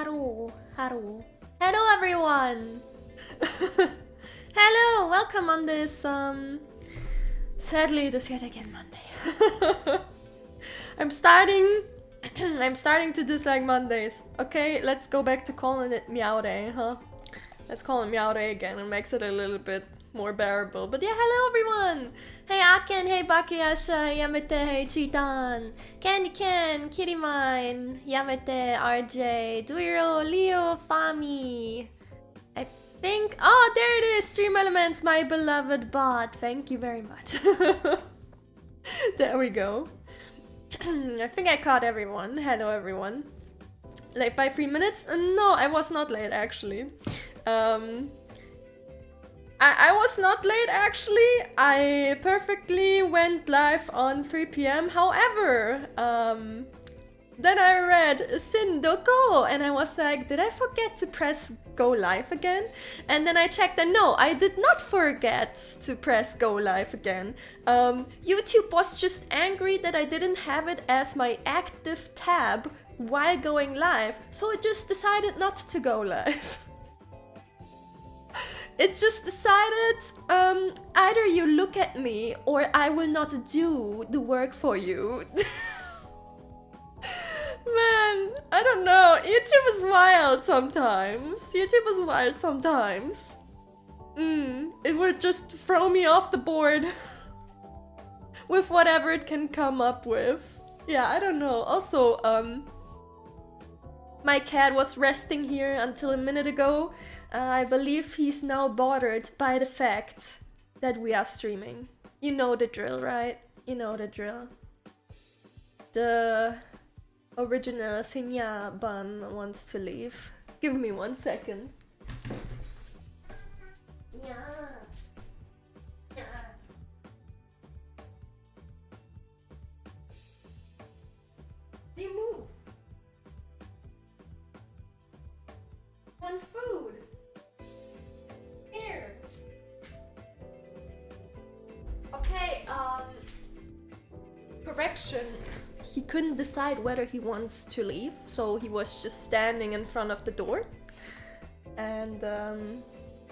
Hello everyone! Hello! Welcome on this, sadly, this yet again Monday. I'm starting to dislike Mondays. Okay, let's go back to calling it Meow Day, huh? Let's call it Meow Day again. It makes it a little bit more bearable. But yeah, hello everyone! Hey Aken, hey Backseating, Yamete, hey Cheetan, Candy Ken, Kitty Mine, Yamete, RJ, Duiro, Leo, Fami. I think, oh there it is, Stream Elements, my beloved bot. Thank you very much. There we go. I think I caught everyone. Hello everyone. Late by 3 minutes? No, I was not late actually. I was not late actually. I perfectly went live on 3 PM. However, then I read Sin Doko and I was like, did I forget to press go live again? And then I checked and no, I did not forget to press go live again. YouTube was just angry that I didn't have it as my active tab while going live, so it just decided not to go live. It just decided, either you look at me or I will not do the work for you. Man, I don't know. YouTube is wild sometimes. YouTube is wild sometimes. It will just throw me off the board with whatever it can come up with. Yeah, I don't know. Also, my cat was resting here until a minute ago. I believe he's now bothered by the fact that we are streaming. You know the drill, right? You know the drill. The original Cinnia bun wants to leave. Give me 1 second. Yeah. Yeah. They move. Want food. Here. Okay, correction. He couldn't decide whether he wants to leave, so he was just standing in front of the door. And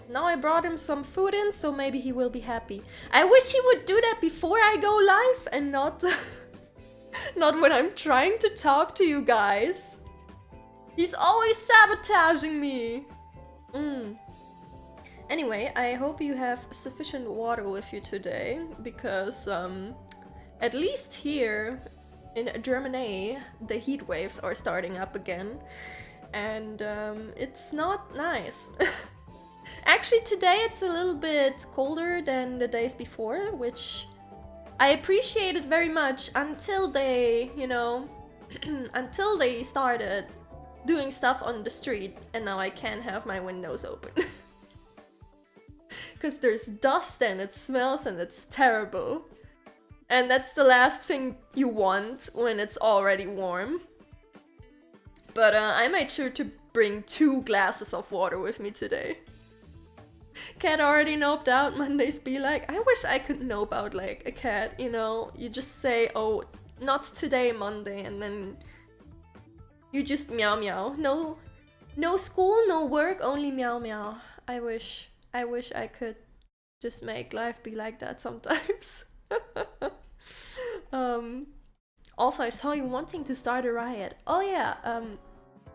now I brought him some food in, so maybe he will be happy. I wish he would do that before I go live and not not when I'm trying to talk to you guys. He's always sabotaging me. Anyway, I hope you have sufficient water with you today, because at least here in Germany, the heat waves are starting up again, and it's not nice. Actually, today it's a little bit colder than the days before, which I appreciated very much until they, you know, until they started doing stuff on the street, and now I can't have my windows open. Because there's dust and it smells and it's terrible. And that's the last thing you want when it's already warm. But I made sure to bring 2 glasses of water with me today. Cat already noped out, Mondays be like. I wish I could nope out like a cat, you know? You just say, oh, not today, Monday, and then you just meow meow. No school, no work, only meow meow. I wish I could just make life be like that sometimes. Also, I saw you wanting to start a riot. Oh yeah,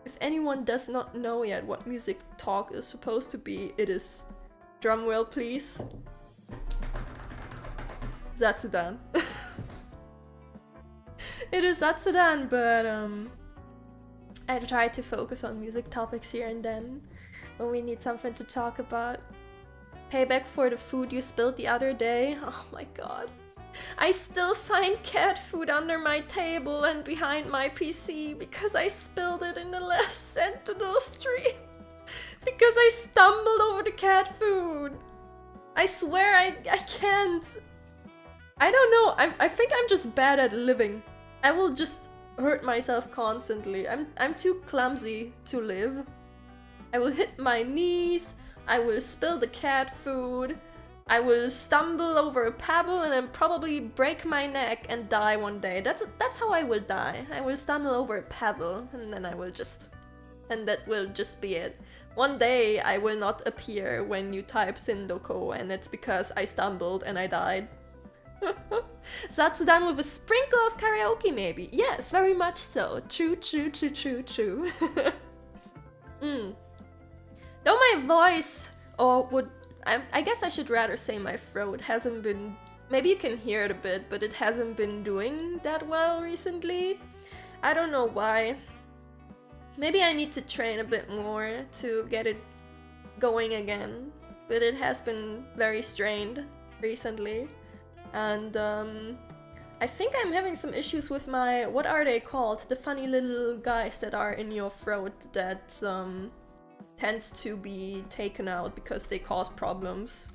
if anyone does not know yet what music talk is supposed to be, it is, drumroll please, zatsudan. It is zatsudan, but I try to focus on music topics here and then when we need something to talk about. Payback for the food you spilled the other day. Oh my god. I still find cat food under my table and behind my PC because I spilled it in the last Sentinel stream. Because I stumbled over the cat food. I swear I can't. I don't know. I think I'm just bad at living. I will just hurt myself constantly. I'm too clumsy to live. I will hit my knees. I will spill the cat food. I will stumble over a pebble and then probably break my neck and die one day. That's how I will die. I will stumble over a pebble and then I will just and that will just be it. One day I will not appear when you type Sindoko, and it's because I stumbled and I died. Zatsudan with a sprinkle of karaoke, maybe. Yes, very much so. True, true, true, true, true. Though my voice, or would... I guess I should rather say my throat hasn't been... Maybe you can hear it a bit, but it hasn't been doing that well recently. I don't know why. Maybe I need to train a bit more to get it going again. But it has been very strained recently. And I think I'm having some issues with my... What are they called? The funny little guys that are in your throat that tends to be taken out because they cause problems.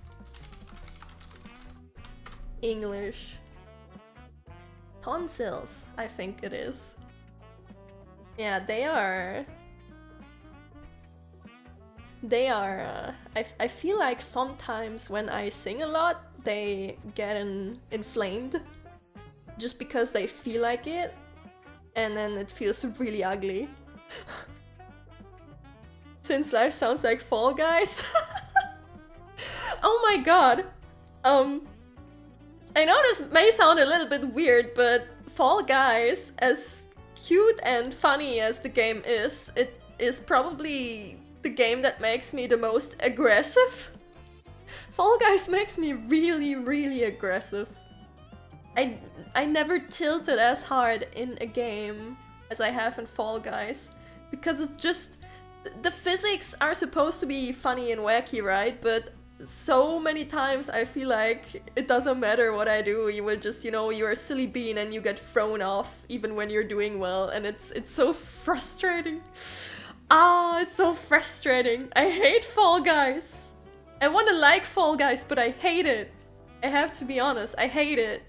English. Tonsils, I think it is. Yeah, they are... I feel like sometimes when I sing a lot, they get inflamed. Just because they feel like it. And then it feels really ugly. Since life sounds like Fall Guys. Oh my god. I know this may sound a little bit weird, but Fall Guys, as cute and funny as the game is, it is probably the game that makes me the most aggressive. Fall Guys makes me really, really aggressive. I never tilted as hard in a game as I have in Fall Guys, because it just... The physics are supposed to be funny and wacky, right? But so many times I feel like it doesn't matter what I do, you will just, you know, you're a silly bean and you get thrown off even when you're doing well, and it's so frustrating. Ah, it's so frustrating. I hate Fall Guys. I want to like Fall Guys, but I hate it. I have to be honest, I hate it.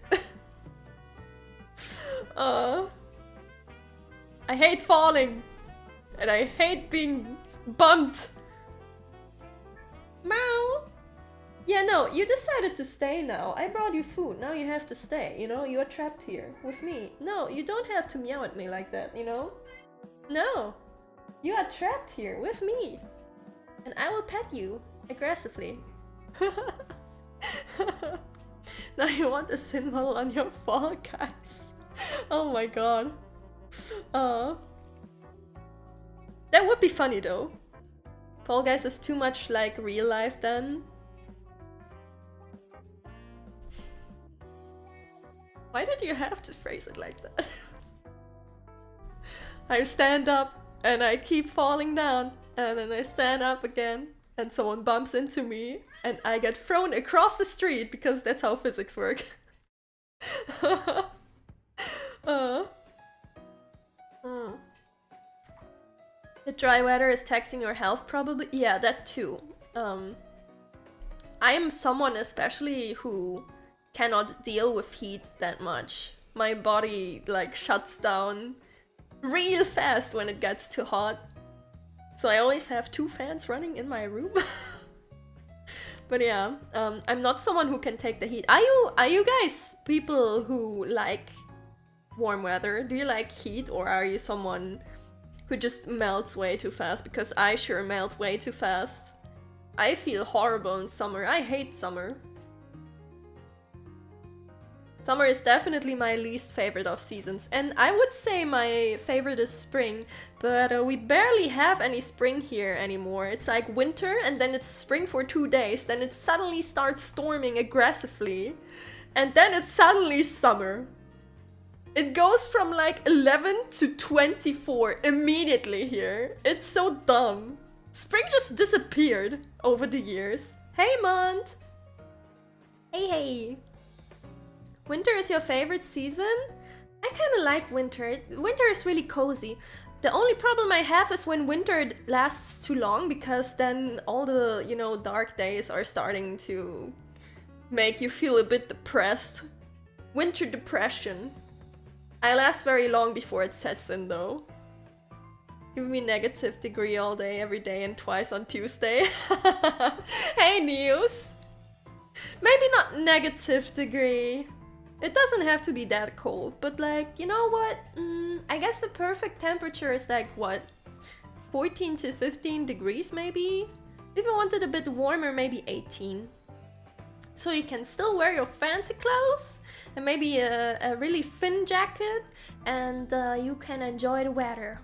I hate falling. And I hate being bumped. Meow. Yeah, no, you decided to stay now. I brought you food, now you have to stay, you know? You are trapped here with me. No, you don't have to meow at me like that, you know? No. You are trapped here with me. And I will pet you aggressively. Now you want a symbol on your Fall Guys. Oh my god. That would be funny though. Fall Guys is too much like real life then. Why did you have to phrase it like that? I stand up and I keep falling down, and then I stand up again and someone bumps into me and I get thrown across the street because that's how physics work. The dry weather is taxing your health probably? Yeah, that too. I am someone especially who cannot deal with heat that much. My body like shuts down real fast when it gets too hot. So I always have 2 fans running in my room. But yeah, I'm not someone who can take the heat. Are you guys people who like warm weather? Do you like heat, or are you someone who just melts way too fast? Because I sure melt way too fast. I feel horrible in summer. I hate summer. Summer is definitely my least favorite of seasons, and I would say my favorite is spring, but we barely have any spring here anymore. It's like winter and then it's spring for 2 days, then it suddenly starts storming aggressively, and then it's suddenly summer. It goes from like 11 to 24 immediately here. It's so dumb. Spring just disappeared over the years. Hey Mont! Hey! Winter is your favorite season? I kinda like winter. Winter is really cozy. The only problem I have is when winter lasts too long, because then all the, you know, dark days are starting to make you feel a bit depressed. Winter depression. I last very long before it sets in though. Give me negative degree all day, every day, and twice on Tuesday. Hey Nious! Maybe not negative degree. It doesn't have to be that cold, but like, you know what? I guess the perfect temperature is like, what? 14 to 15 degrees maybe. If you want it a bit warmer, maybe 18. So you can still wear your fancy clothes and maybe a really thin jacket, and you can enjoy the weather.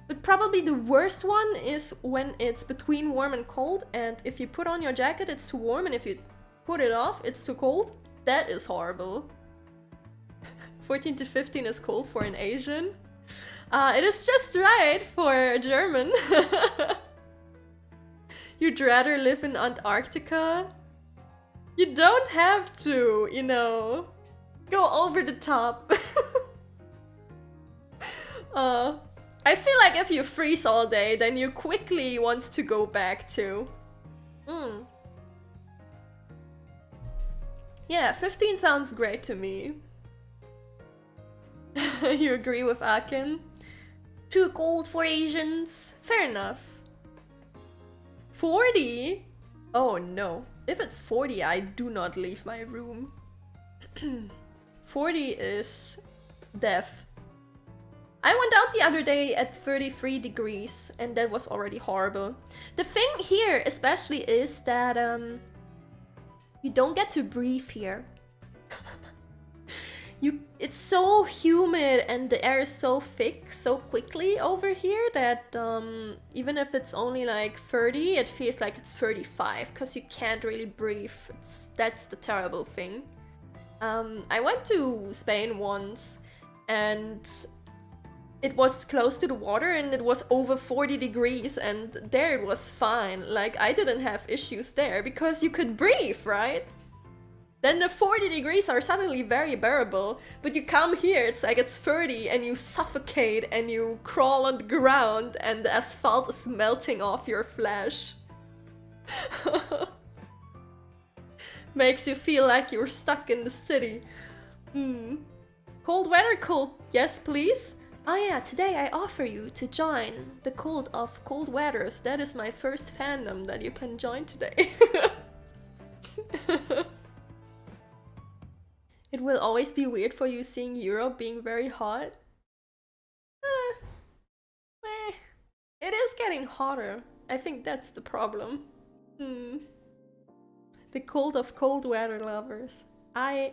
But probably the worst one is when it's between warm and cold, and if you put on your jacket it's too warm, and if you put it off it's too cold. That is horrible. 14 to 15 is cold for an Asian. It is just right for a German. You'd rather live in Antarctica? You don't have to, you know, go over the top. I feel like if you freeze all day, then you quickly want to go back to. Yeah, 15 sounds great to me. You agree with Akin? Too cold for Asians? Fair enough. 40? Oh no. If it's 40, I do not leave my room. 40 is death. I went out the other day at 33 degrees and that was already horrible. The thing here especially is that you don't get to breathe here. It's so humid and the air is so thick so quickly over here that even if it's only like 30, it feels like it's 35 because you can't really breathe. That's the terrible thing. I went to Spain once and it was close to the water and it was over 40 degrees and there it was fine. Like I didn't have issues there because you could breathe, right? Then the 40 degrees are suddenly very bearable, but you come here, it's like it's 30 and you suffocate and you crawl on the ground and the asphalt is melting off your flesh. Makes you feel like you're stuck in the city. Cold weather cult, yes please? Oh yeah, today I offer you to join the cult of cold weathers. That is my first fandom that you can join today. It will always be weird for you seeing Europe being very hot. It is getting hotter. I think that's the problem. The cult of cold weather lovers. I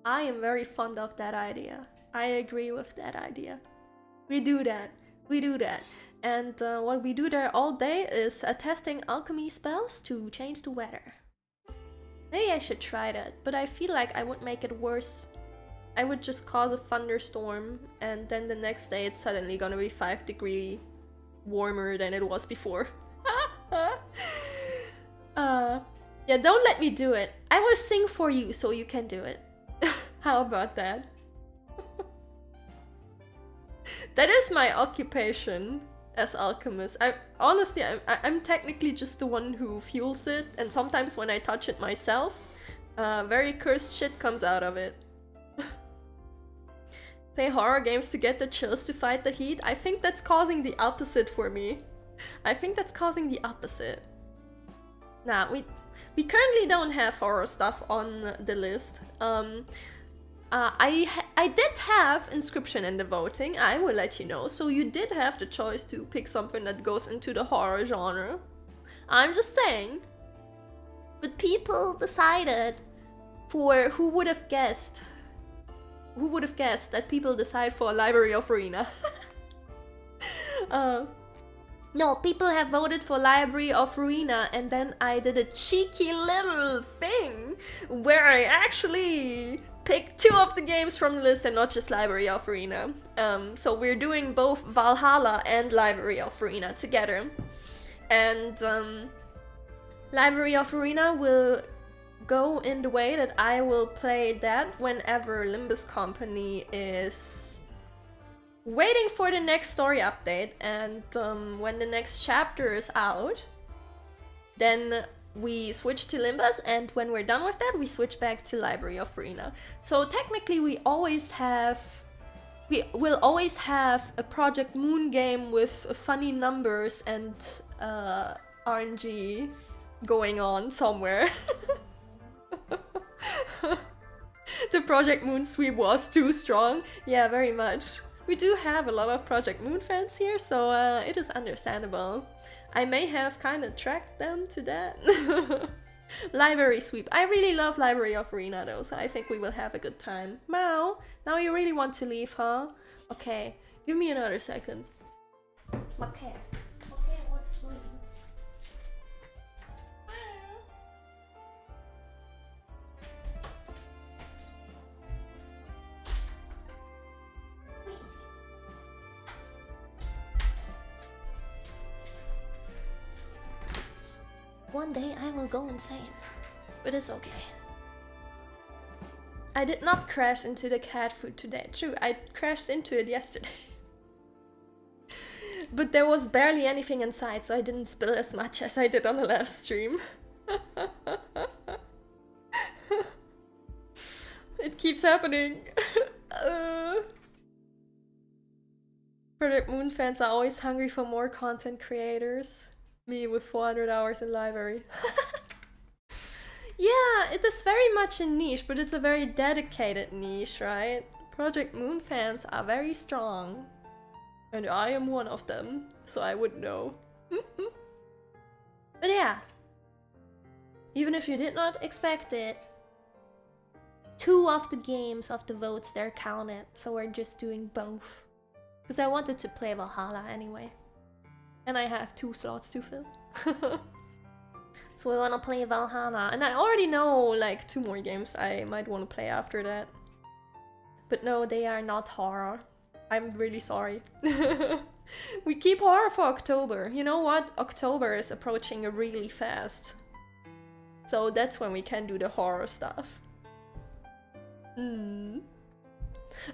am very fond of that idea. I agree with that idea. We do that. We do that. And what we do there all day is testing alchemy spells to change the weather. Maybe I should try that, but I feel like I would make it worse. I would just cause a thunderstorm and then the next day it's suddenly gonna be 5 degrees warmer than it was before. Yeah, don't let me do it. I will sing for you so you can do it. How about that? That is my occupation as alchemist. Honestly, I'm technically just the one who fuels it, and sometimes when I touch it myself, very cursed shit comes out of it. Play horror games to get the chills to fight the heat? I think that's causing the opposite for me. I think that's causing the opposite. Nah, we currently don't have horror stuff on the list. I did have inscription in the voting, I will let you know, so you did have the choice to pick something that goes into the horror genre. I'm just saying. But people decided for who would have guessed? Who would have guessed that people decide for Library of Arena? No, people have voted for Library of Arena, and then I did a cheeky little thing where I actually picked 2 of the games from the list and not just Library of Arena. So we're doing both Valhalla and Library of Arena together. And Library of Arena will go in the way that I will play that whenever Limbus Company is waiting for the next story update, and when the next chapter is out, then we switch to Limbus, and when we're done with that, we switch back to Library of Arena. So technically we will always have a Project Moon game with funny numbers and RNG going on somewhere. The Project Moon sweep was too strong. Yeah, very much. We do have a lot of Project Moon fans here, so it is understandable. I may have kind of tracked them to that. Library sweep. I really love Library of Arena though, so I think we will have a good time. Mao, now you really want to leave, huh? Okay, give me another second. Okay. Okay, what's going on? One day I will go insane, but it's okay. I did not crash into the cat food today. True, I crashed into it yesterday. But there was barely anything inside, so I didn't spill as much as I did on the last stream. It keeps happening. Project Moon fans are always hungry for more content creators. Me with 400 hours in library. Yeah, it is very much a niche, but it's a very dedicated niche, right? Project Moon fans are very strong. And I am one of them, so I would know. But yeah, even if you did not expect it, 2 of the games of the votes there counted, so we're just doing both. Because I wanted to play Valhalla anyway. And I have 2 slots to fill. So I wanna play Valhalla. And I already know like 2 more games I might want to play after that. But no, they are not horror. I'm really sorry. We keep horror for October. You know what? October is approaching really fast. So that's when we can do the horror stuff. Oh,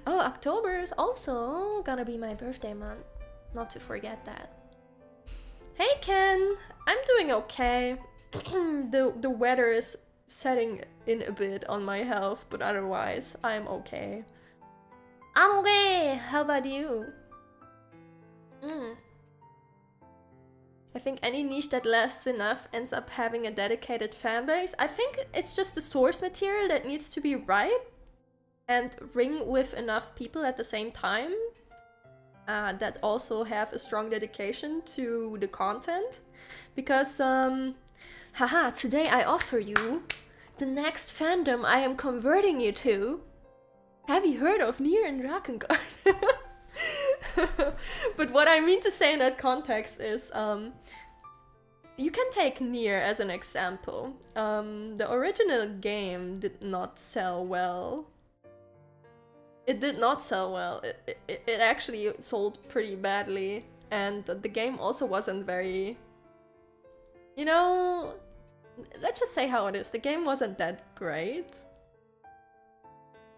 October is also gonna be my birthday month. Not to forget that. Hey Ken! I'm doing okay. The weather is setting in a bit on my health, but otherwise I'm okay. I'm okay! How about you? I think any niche that lasts enough ends up having a dedicated fan base. I think it's just the source material that needs to be right and ring with enough people at the same time that also have a strong dedication to the content. Because, haha, today I offer you the next fandom I am converting you to. Have you heard of Nier and Drakengard? But what I mean to say in that context is, you can take Nier as an example. The original game did not sell well. It did not sell well. It actually sold pretty badly. And the game also wasn't very... You know, let's just say how it is. The game wasn't that great.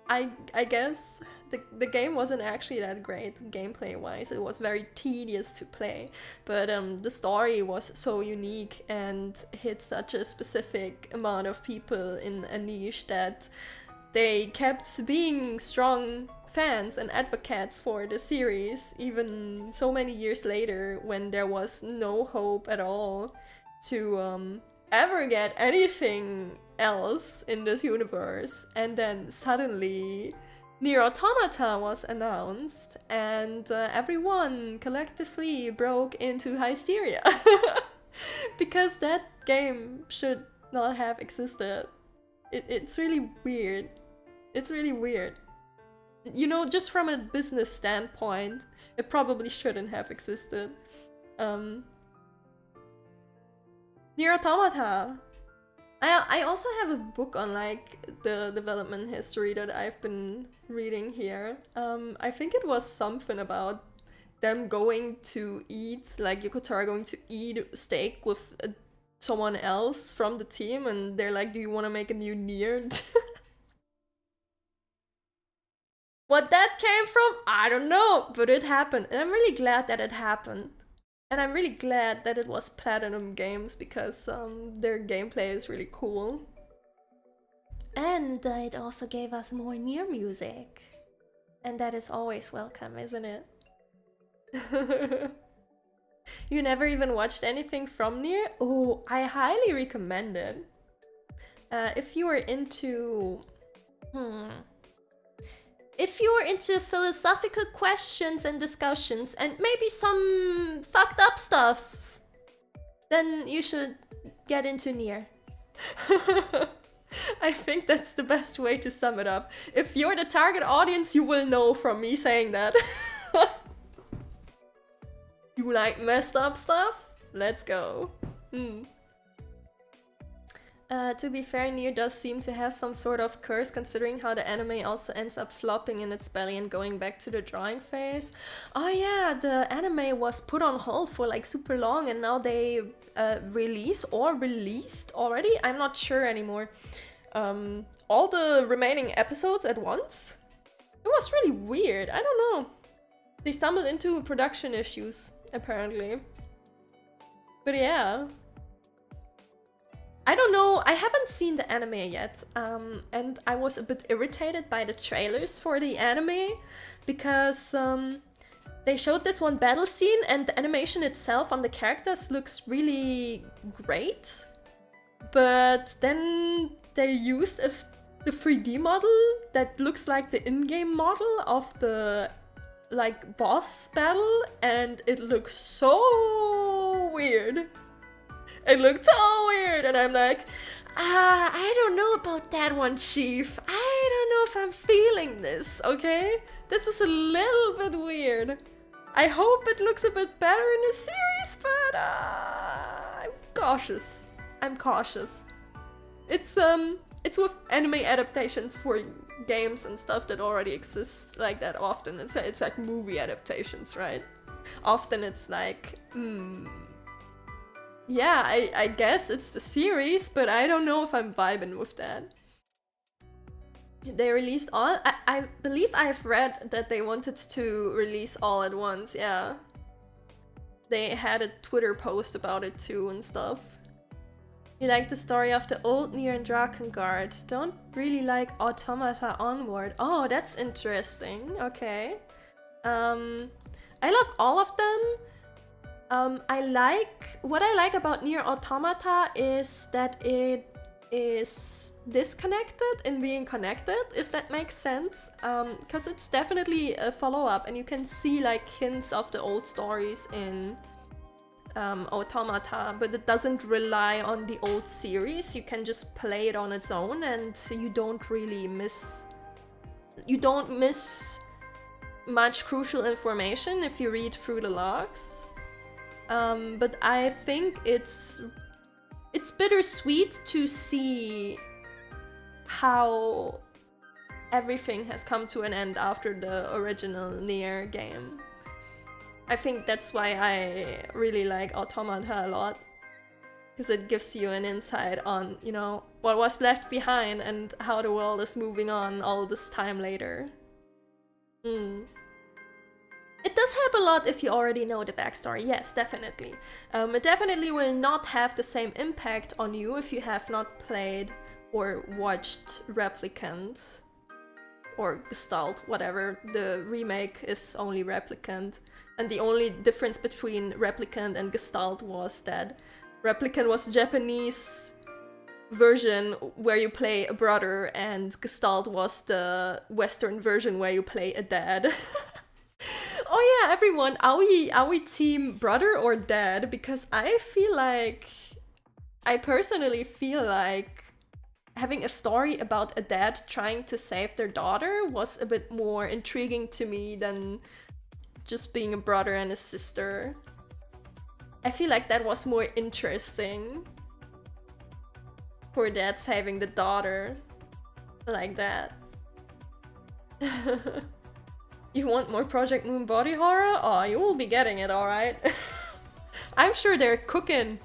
I guess the game wasn't actually that great gameplay-wise. It was very tedious to play, but the story was so unique and hit such a specific amount of people in a niche that they kept being strong fans and advocates for the series even so many years later, when there was no hope at all to ever get anything else in this universe. And then suddenly Nier Automata was announced and everyone collectively broke into hysteria. Because that game should not have existed. It's really weird. It's really weird. You know, just from a business standpoint, it probably shouldn't have existed. Nier Automata. I also have a book on like the development history that I've been reading here. I think it was something about them going to eat, like Yokotaro going to eat steak with someone else from the team, and they're like, do you want to make a new Nier? What that came from, I don't know, but it happened, and I'm really glad that it happened. And I'm really glad that it was Platinum Games, because their gameplay is really cool. And it also gave us more Nier music. And that is always welcome, isn't it? You never even watched anything from Nier? Oh, I highly recommend it. If you are into... if you're into philosophical questions and discussions and maybe some fucked up stuff, then you should get into Nier. I think that's the best way to sum it up. If you're the target audience, you will know from me saying that. You like messed up stuff? Let's go. To be fair, Nier does seem to have some sort of curse, considering how the anime also ends up flopping in its belly and going back to the drawing phase. Oh yeah, the anime was put on hold for like super long, and now they released already? I'm not sure anymore. All the remaining episodes at once? It was really weird, I don't know. They stumbled into production issues, apparently. But yeah. I don't know, I haven't seen the anime yet, and I was a bit irritated by the trailers for the anime, because they showed this one battle scene and the animation itself on the characters looks really great, but then they used the 3D model that looks like the in-game model of the like boss battle, and it looks so weird. It looked so weird, and I'm like, I don't know about that one, Chief. I don't know if I'm feeling this, okay? This is a little bit weird. I hope it looks a bit better in the series, but I'm cautious. I'm cautious. It's with anime adaptations for games and stuff that already exists like that often. It's like movie adaptations, right? Often it's like, yeah, I guess it's the series, but I don't know if I'm vibing with that. They released all? I believe I've read that they wanted to release all at once, yeah. They had a Twitter post about it too and stuff. You like the story of the old Nier and Drakengard. Don't really like Automata Onward. Oh, that's interesting. Okay. I love all of them. What I like about Nier Automata is that it is disconnected in being connected, if that makes sense. Because it's definitely a follow-up, and you can see like hints of the old stories in Automata, but it doesn't rely on the old series. You can just play it on its own, and you don't really miss much crucial information if you read through the logs. But I think it's bittersweet to see how everything has come to an end after the original Nier game. I think that's why I really like Automata a lot, because it gives you an insight on, you know, what was left behind and how the world is moving on all this time later. It does help a lot if you already know the backstory, yes, definitely. It definitely will not have the same impact on you if you have not played or watched Replicant or Gestalt, whatever. The remake is only Replicant, and the only difference between Replicant and Gestalt was that Replicant was a Japanese version where you play a brother, and Gestalt was the Western version where you play a dad. Oh yeah, everyone, are we team brother or dad? Because I personally feel like having a story about a dad trying to save their daughter was a bit more intriguing to me than just being a brother and a sister. I feel like that was more interesting. For dad saving the daughter like that. You want more Project Moon body horror? Oh, you will be getting it, alright. I'm sure they're cooking.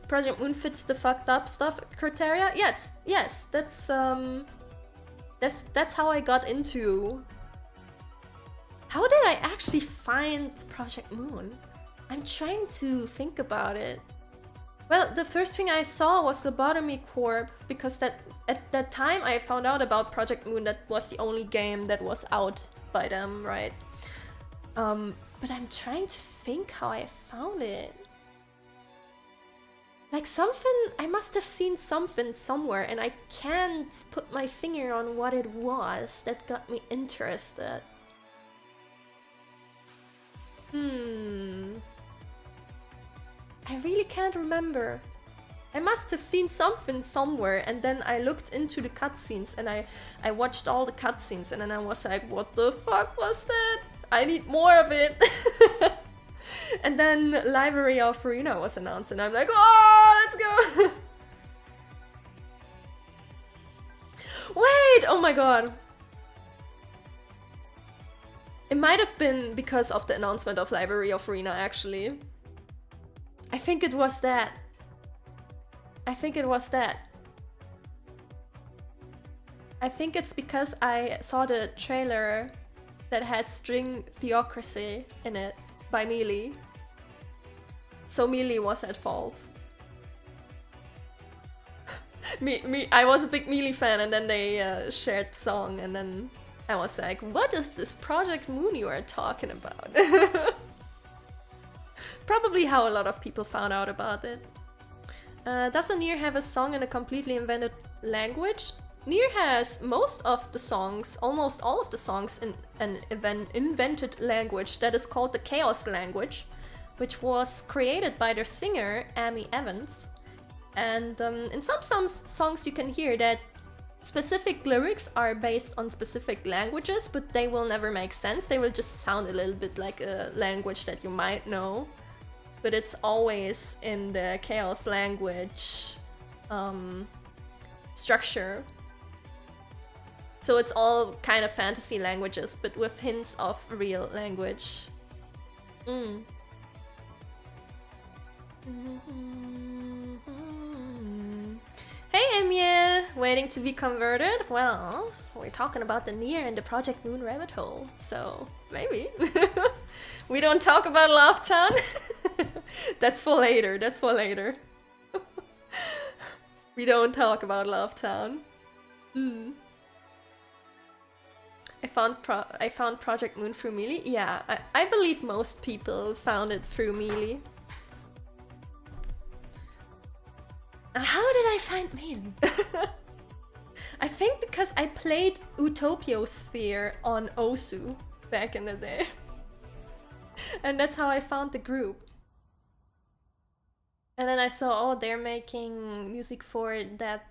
Project Moon fits the fucked up stuff criteria? Yes, that's how I got into. How did I actually find Project Moon? I'm trying to think about it. Well, the first thing I saw was Lobotomy Corp, because at that time I found out about Project Moon. That was the only game that was out by them, right? But I'm trying to think how I found it. Like something, I must have seen something somewhere and I can't put my finger on what it was that got me interested. I really can't remember. I must have seen something somewhere and then I looked into the cutscenes and I watched all the cutscenes and then I was like, what the fuck was that? I need more of it. And then Library of Arena was announced and I'm like, oh, let's go! Wait, oh my god. It might have been because of the announcement of Library of Arena, actually. I think it was that. I think it's because I saw the trailer that had String Theocracy in it by Melee. So Melee was at fault. I was a big Melee fan and then they shared the song and then I was like, what is this Project Moon you are talking about? Probably how a lot of people found out about it. Doesn't Nier have a song in a completely invented language? Nier has most of the songs, almost all of the songs in an invented language that is called the Chaos language, which was created by their singer, Amy Evans. And in some songs you can hear that specific lyrics are based on specific languages, but they will never make sense. They will just sound a little bit like a language that you might know. But it's always in the Chaos language structure. So it's all kind of fantasy languages, but with hints of real language. Hey Emye! Waiting to be converted? Well, we're talking about the Nier and the Project Moon rabbit hole, so maybe. We don't talk about Love Town? That's for later, that's for later. We don't talk about Love Town. I found Project Moon through Melee. Yeah, I believe most people found it through Melee. How did I find Melee? I think because I played Utopiosphere on Osu back in the day. And that's how I found the group. And then I saw, oh, they're making music for that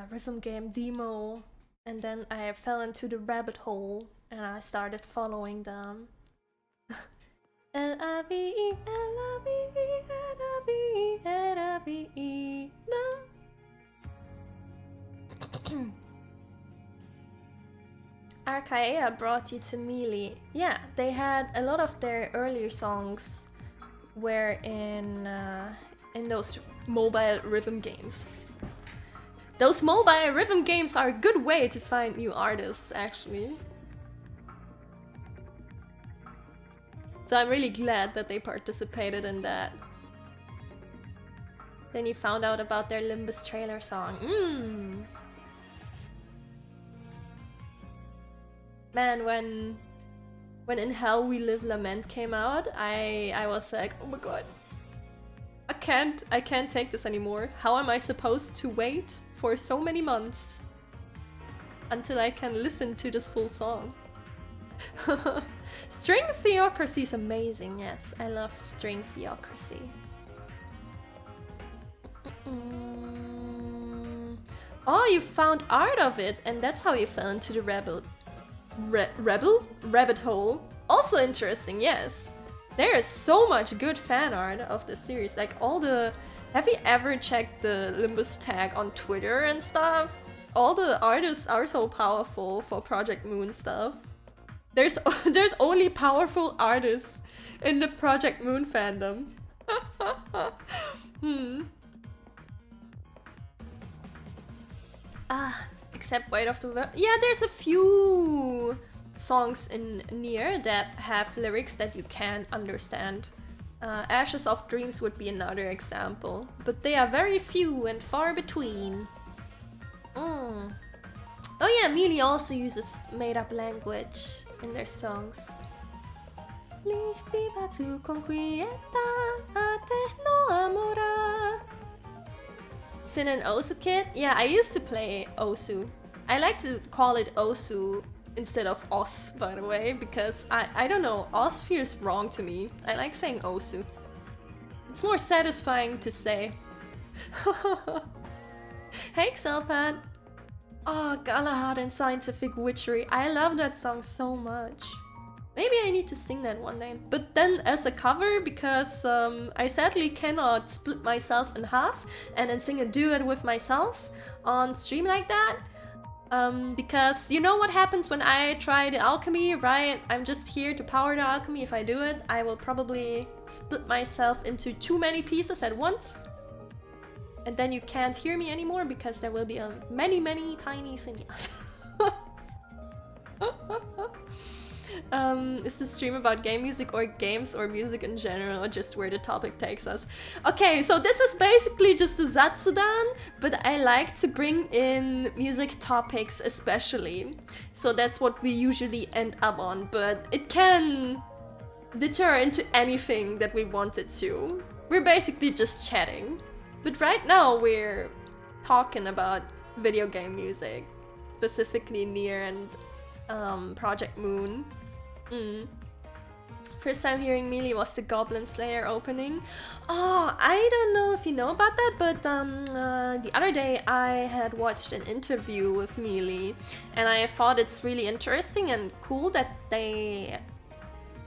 rhythm game demo. And then I fell into the rabbit hole and I started following them. L-I-V-E, L-I-V-E, L-I-V-E, L-I-V-E, no. Archaea brought you to Melee. Yeah, they had a lot of their earlier songs were in those mobile rhythm games. Those mobile rhythm games are a good way to find new artists, actually. So I'm really glad that they participated in that. Then you found out about their Limbus trailer song. Man, when In Hell We Live Lament came out, I was like, oh my god. I can't take this anymore. How am I supposed to wait for so many months until I can listen to this full song? String Theocracy is amazing, yes. I love String Theocracy. Oh, you found art of it, and that's how you fell into the rabbit hole. Also interesting, yes. There is so much good fan art of the series. Like all the... Have you ever checked the Limbus tag on Twitter and stuff? All the artists are so powerful for Project Moon stuff. There's only powerful artists in the Project Moon fandom. Except Weight of the World. Yeah, there's a few songs in Nier that have lyrics that you can understand. Ashes of Dreams would be another example, but they are very few and far between. Oh yeah, Melee also uses made-up language in their songs. Sin and Osu kid? Yeah, I used to play Osu. I like to call it Osu instead of Os, by the way, because I don't know, Os feels wrong to me. I like saying Osu. It's more satisfying to say. Hey, Xelpad! Oh, Galahad and Scientific Witchery. I love that song so much. Maybe I need to sing that one day. But then as a cover, because I sadly cannot split myself in half and then sing a duet with myself on stream like that. Because you know what happens when I try the alchemy, right? I'm just here to power the alchemy. If I do it, I will probably split myself into too many pieces at once. And then you can't hear me anymore because there will be many, many tiny Cinnias. Is the stream about game music or games or music in general, or just where the topic takes us? Okay, so this is basically just a zatsudan, but I like to bring in music topics especially. So that's what we usually end up on, but it can deter into anything that we wanted to. We're basically just chatting. But right now we're talking about video game music, specifically Nier and Project Moon. First time hearing Melee was the Goblin Slayer opening. Oh, I don't know if you know about that, but the other day I had watched an interview with Melee, and I thought it's really interesting and cool that they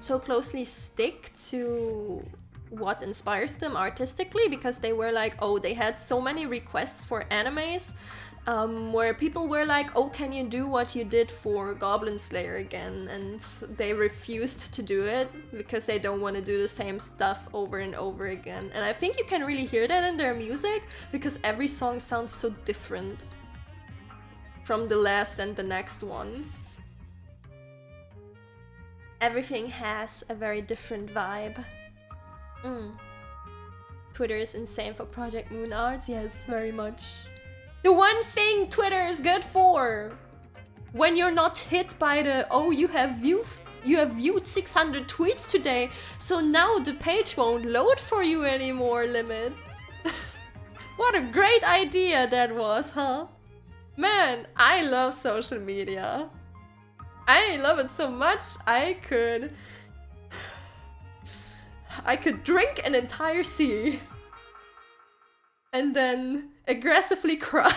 so closely stick to what inspires them artistically, because they were like, oh, they had so many requests for animes where people were like, oh, can you do what you did for Goblin Slayer again? And they refused to do it because they don't want to do the same stuff over and over again. And I think you can really hear that in their music, because every song sounds so different from the last and the next one. Everything has a very different vibe. Twitter is insane for Project Moon arts. Yes, very much. The one thing Twitter is good for, when you're not hit by the, oh, you have viewed 600 tweets today, so now the page won't load for you anymore limit. What a great idea that was, huh? Man, I love social media. I love it so much. I could drink an entire sea and then aggressively cry.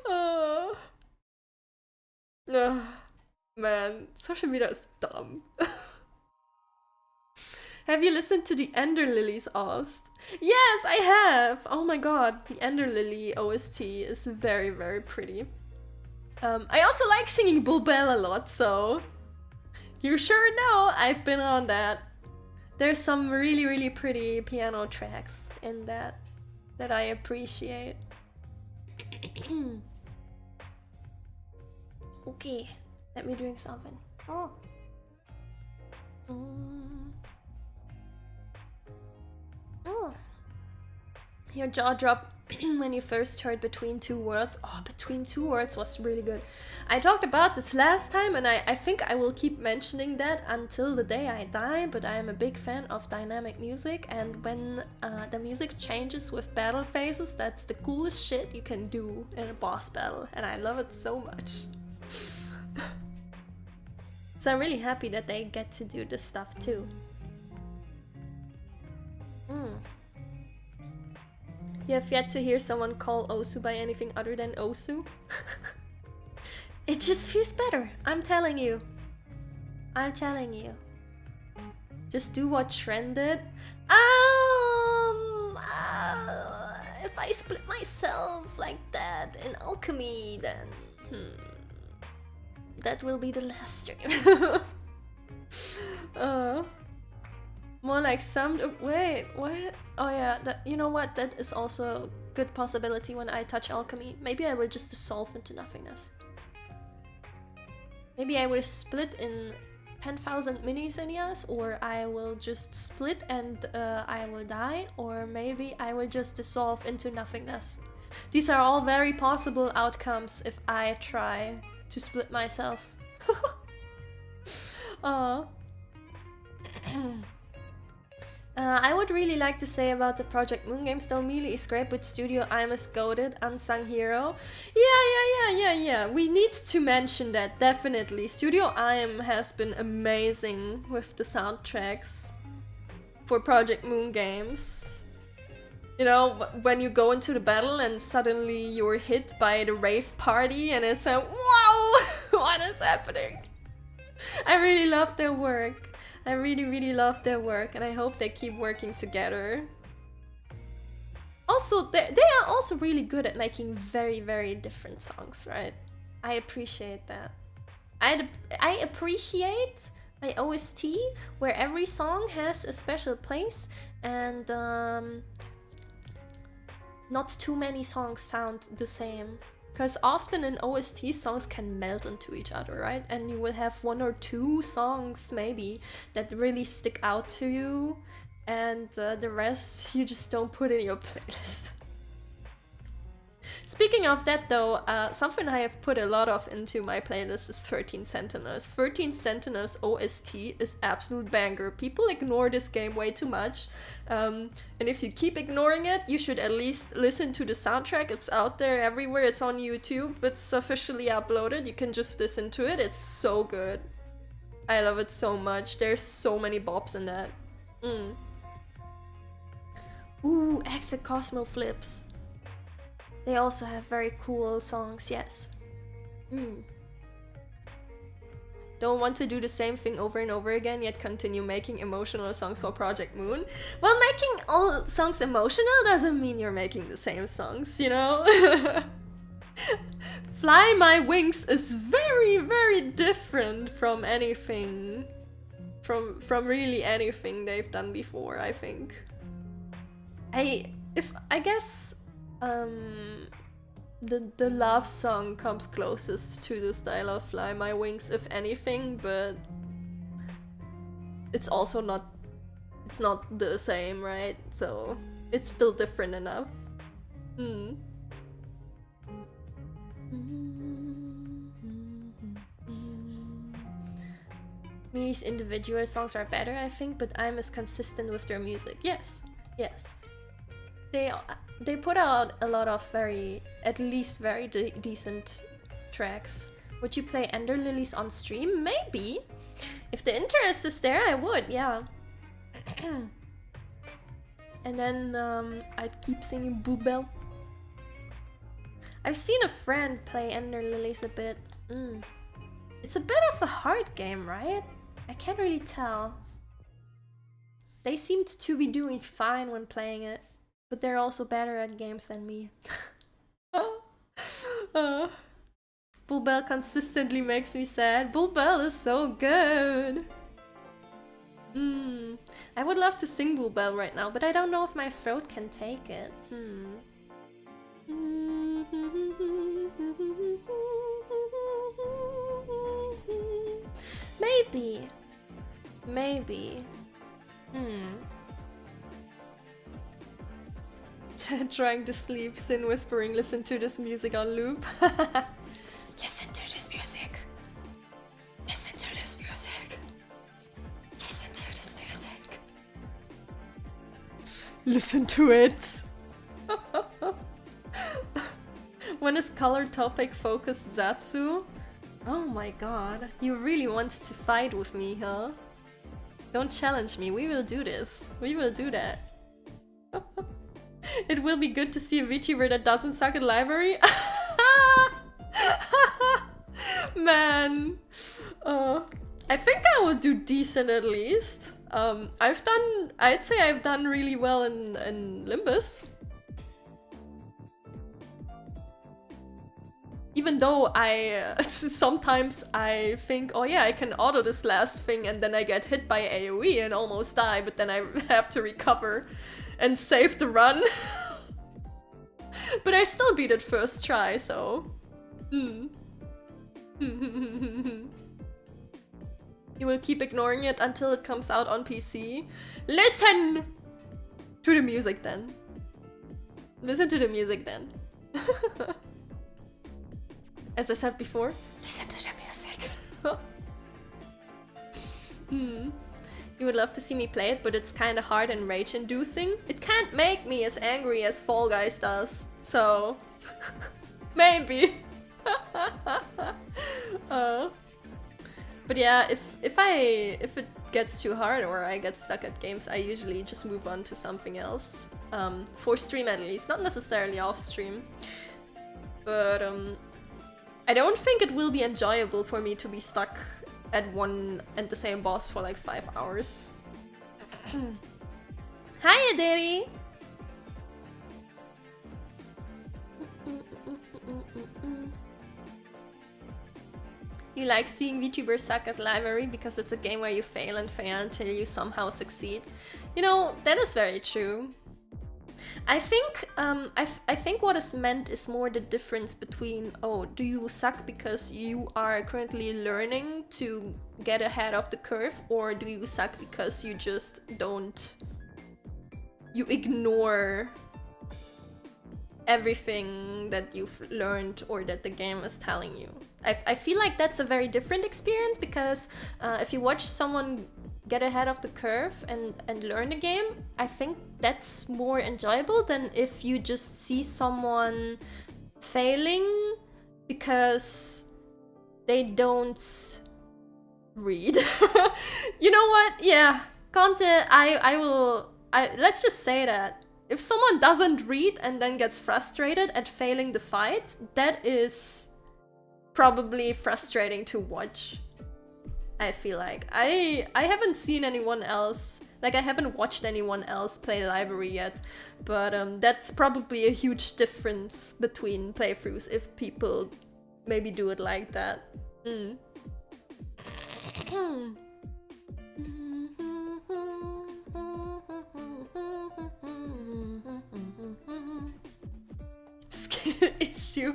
Oh. Man, social media is dumb. Have you listened to the Ender Lilies OST? Yes, I have! Oh my god, the Ender Lily OST is very, very pretty. I also like singing Bulbel a lot, so you sure know I've been on that. There's some really, really pretty piano tracks in that I appreciate. Okay, let me drink something. Oh. Your jaw dropped when you first heard Between Two Worlds. Oh, Between Two Worlds was really good. I talked about this last time, and I think I will keep mentioning that until the day I die, but I am a big fan of dynamic music, and when the music changes with battle phases, that's the coolest shit you can do in a boss battle, and I love it so much. So I'm really happy that they get to do this stuff too. You have yet to hear someone call Osu by anything other than Osu? It just feels better, I'm telling you. I'm telling you. Just do what Trend did. If I split myself like that in alchemy, then that will be the last stream. More like some. Wait, what? Oh yeah, you know what? That is also a good possibility when I touch alchemy. Maybe I will just dissolve into nothingness. Maybe I will split in 10,000 mini Cinnias, or I will just split and I will die, or maybe I will just dissolve into nothingness. These are all very possible outcomes if I try to split myself. I would really like to say about the Project Moon games though, Melee is great, but Studio I'm a goated, unsung hero. Yeah. We need to mention that, definitely. Studio IM has been amazing with the soundtracks for Project Moon games. You know, when you go into the battle and suddenly you're hit by the rave party and it's like, wow, what is happening? I really love their work. I really love their work, and I hope they keep working together. Also, they are also really good at making very different songs, right? I appreciate that. I appreciate my OST where every song has a special place and not too many songs sound the same. Because often in OST, songs can melt into each other, right? And you will have 1 or 2 songs, maybe, that really stick out to you. And the rest, you just don't put in your playlist. Speaking of that, though, something I have put a lot of into my playlist is 13 Sentinels. 13 Sentinels OST is absolute banger. People ignore this game way too much. And if you keep ignoring it, you should at least listen to the soundtrack. It's out there everywhere. It's on YouTube. It's officially uploaded. You can just listen to it. It's so good. I love it so much. There's so many bops in that. Ooh, Exit Cosmo Flips. They also have very cool songs, yes. Don't want to do the same thing over and over again, yet continue making emotional songs for Project Moon? Well, making all songs emotional doesn't mean you're making the same songs, you know? Fly My Wings is very different from anything, from really anything they've done before, I think. I guess the love song comes closest to the style of Fly My Wings, if anything, but it's also not the same, right? So it's still different enough. Mini's individual songs are better, I think, but I'm as consistent with their music. Yes. They put out a lot of at least very decent tracks. Would you play Ender Lilies on stream? Maybe. If the interest is there, I would, yeah. And then I'd keep singing Bluebell. I've seen a friend play Ender Lilies a bit. It's a bit of a hard game, right? I can't really tell. They seemed to be doing fine when playing it. But they're also better at games than me. Bluebell consistently makes me sad. Bluebell is so good. I would love to sing Bluebell right now, but I don't know if my throat can take it. Maybe. Trying to sleep, Sin whispering, listen to this music on loop. Listen to this music. Listen to this music. Listen to this music. Listen to it. When is color topic focused Zatsu? Oh my god, you really want to fight with me, huh? Don't challenge me, we will do this. We will do that. It will be good to see a VTuber that doesn't suck at library. Man. I think I will do decent at least. I'd say I've done really well in Limbus. Even though sometimes I think, oh yeah, I can auto this last thing and then I get hit by AoE and almost die, but then I have to recover and save the run. But I still beat it first try, so... You will keep ignoring it until it comes out on PC. Listen to the music then. Listen to the music then. As I said before, listen to the music. You would love to see me play it, but it's kind of hard and rage-inducing. It can't make me as angry as Fall Guys does, so maybe. But yeah, if it gets too hard or I get stuck at games, I usually just move on to something else. For stream at least, not necessarily off stream. But I don't think it will be enjoyable for me to be stuck at one and the same boss for like 5 hours. Hi, Aderi! You like seeing VTubers suck at library because it's a game where you fail and fail until you somehow succeed. You know, that is very true. I think I think what is meant is more the difference between, oh, do you suck because you are currently learning to get ahead of the curve, or do you suck because you just don't, you ignore everything that you've learned or that the game is telling you. I feel like that's a very different experience, because if you watch someone get ahead of the curve and learn a game, I think that's more enjoyable than if you just see someone failing because they don't read. You know what? Yeah, Conte, let's just say that. If someone doesn't read and then gets frustrated at failing the fight, that is probably frustrating to watch. I feel like. I haven't seen anyone else, like I haven't watched anyone else play library yet, but that's probably a huge difference between playthroughs if people maybe do it like that. Skill issue.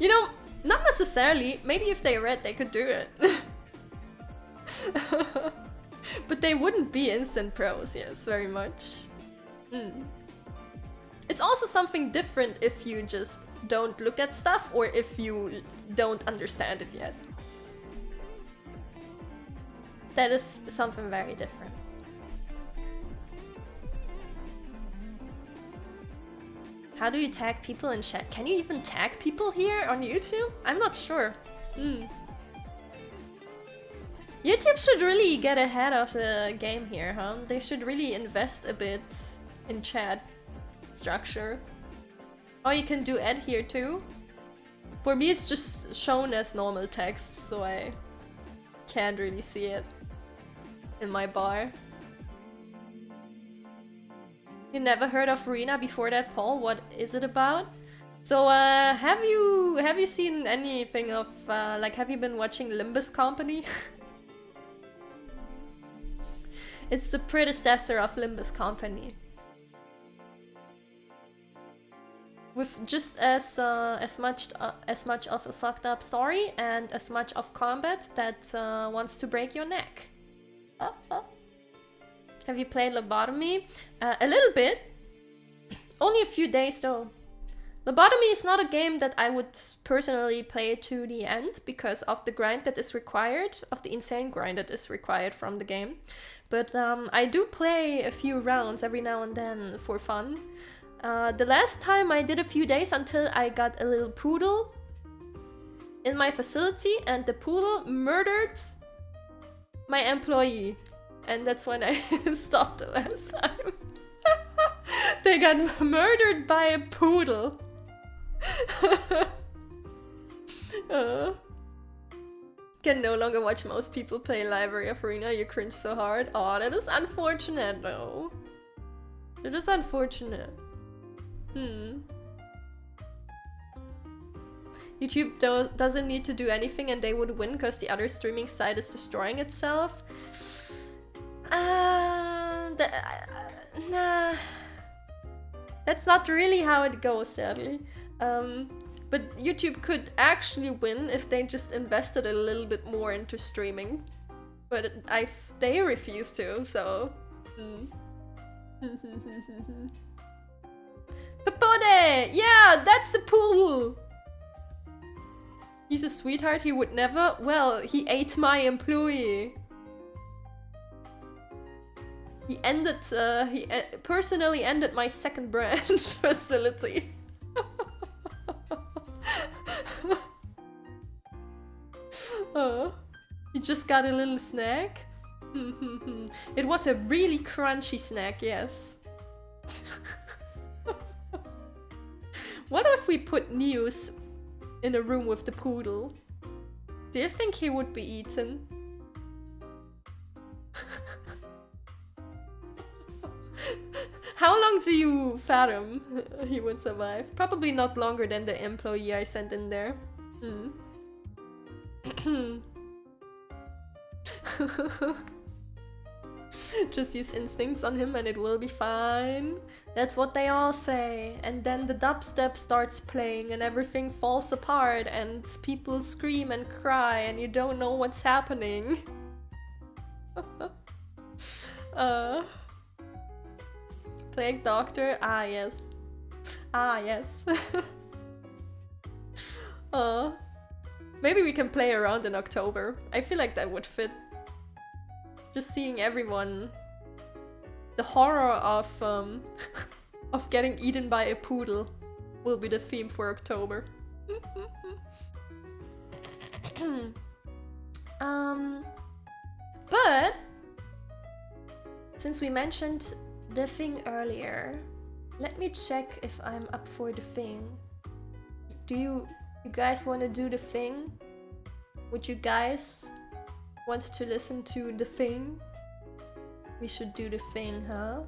You know, not necessarily. Maybe if they read, they could do it. But they wouldn't be instant pros, yes, very much. It's also something different if you just don't look at stuff or if you don't understand it yet. That is something very different. How do you tag people in chat? Can you even tag people here on YouTube? I'm not sure. YouTube should really get ahead of the game here, huh? They should really invest a bit in chat structure. Oh, you can do add here too? For me, it's just shown as normal text, so I can't really see it in my bar. You never heard of Arena before that, Paul? What is it about? So, have you seen anything of, like, have you been watching Limbus Company? It's the predecessor of Limbus Company. With just as much of a fucked up story and as much of combat that wants to break your neck. Have you played Lobotomy? A little bit. Only a few days though. Lobotomy is not a game that I would personally play to the end because of the grind that is required, of the insane grind that is required from the game. But I do play a few rounds every now and then for fun. The last time I did a few days until I got a little poodle in my facility and the poodle murdered my employee. And that's when I stopped the last time. They got murdered by a poodle. Can no longer watch most people play Library of Arena. You cringe so hard. Oh, that is unfortunate though. That is unfortunate. YouTube doesn't need to do anything and they would win because the other streaming site is destroying itself. Nah. That's not really how it goes, sadly. But YouTube could actually win if they just invested a little bit more into streaming. But they refuse to, so... Papode! Yeah, that's the poodle! He's a sweetheart, he would never. Well, he ate my employee. He ended, personally ended my second branch facility. He just got a little snack. It was a really crunchy snack, yes. What if we put Nious in a room with the poodle? Do you think he would be eaten? How long do you fathom he would survive? Probably not longer than the employee I sent in there. Just use instincts on him and it will be fine. That's what they all say. And then the dubstep starts playing and everything falls apart and people scream and cry and you don't know what's happening. Plague Doctor? Ah, yes. Ah, yes. Maybe we can play around in October. I feel like that would fit. Just seeing everyone. The horror of of getting eaten by a poodle will be the theme for October. But since we mentioned the thing earlier, let me check if I'm up for the thing. Do you guys want to do the thing? Would you guys want to listen to the thing? We should do the thing, huh?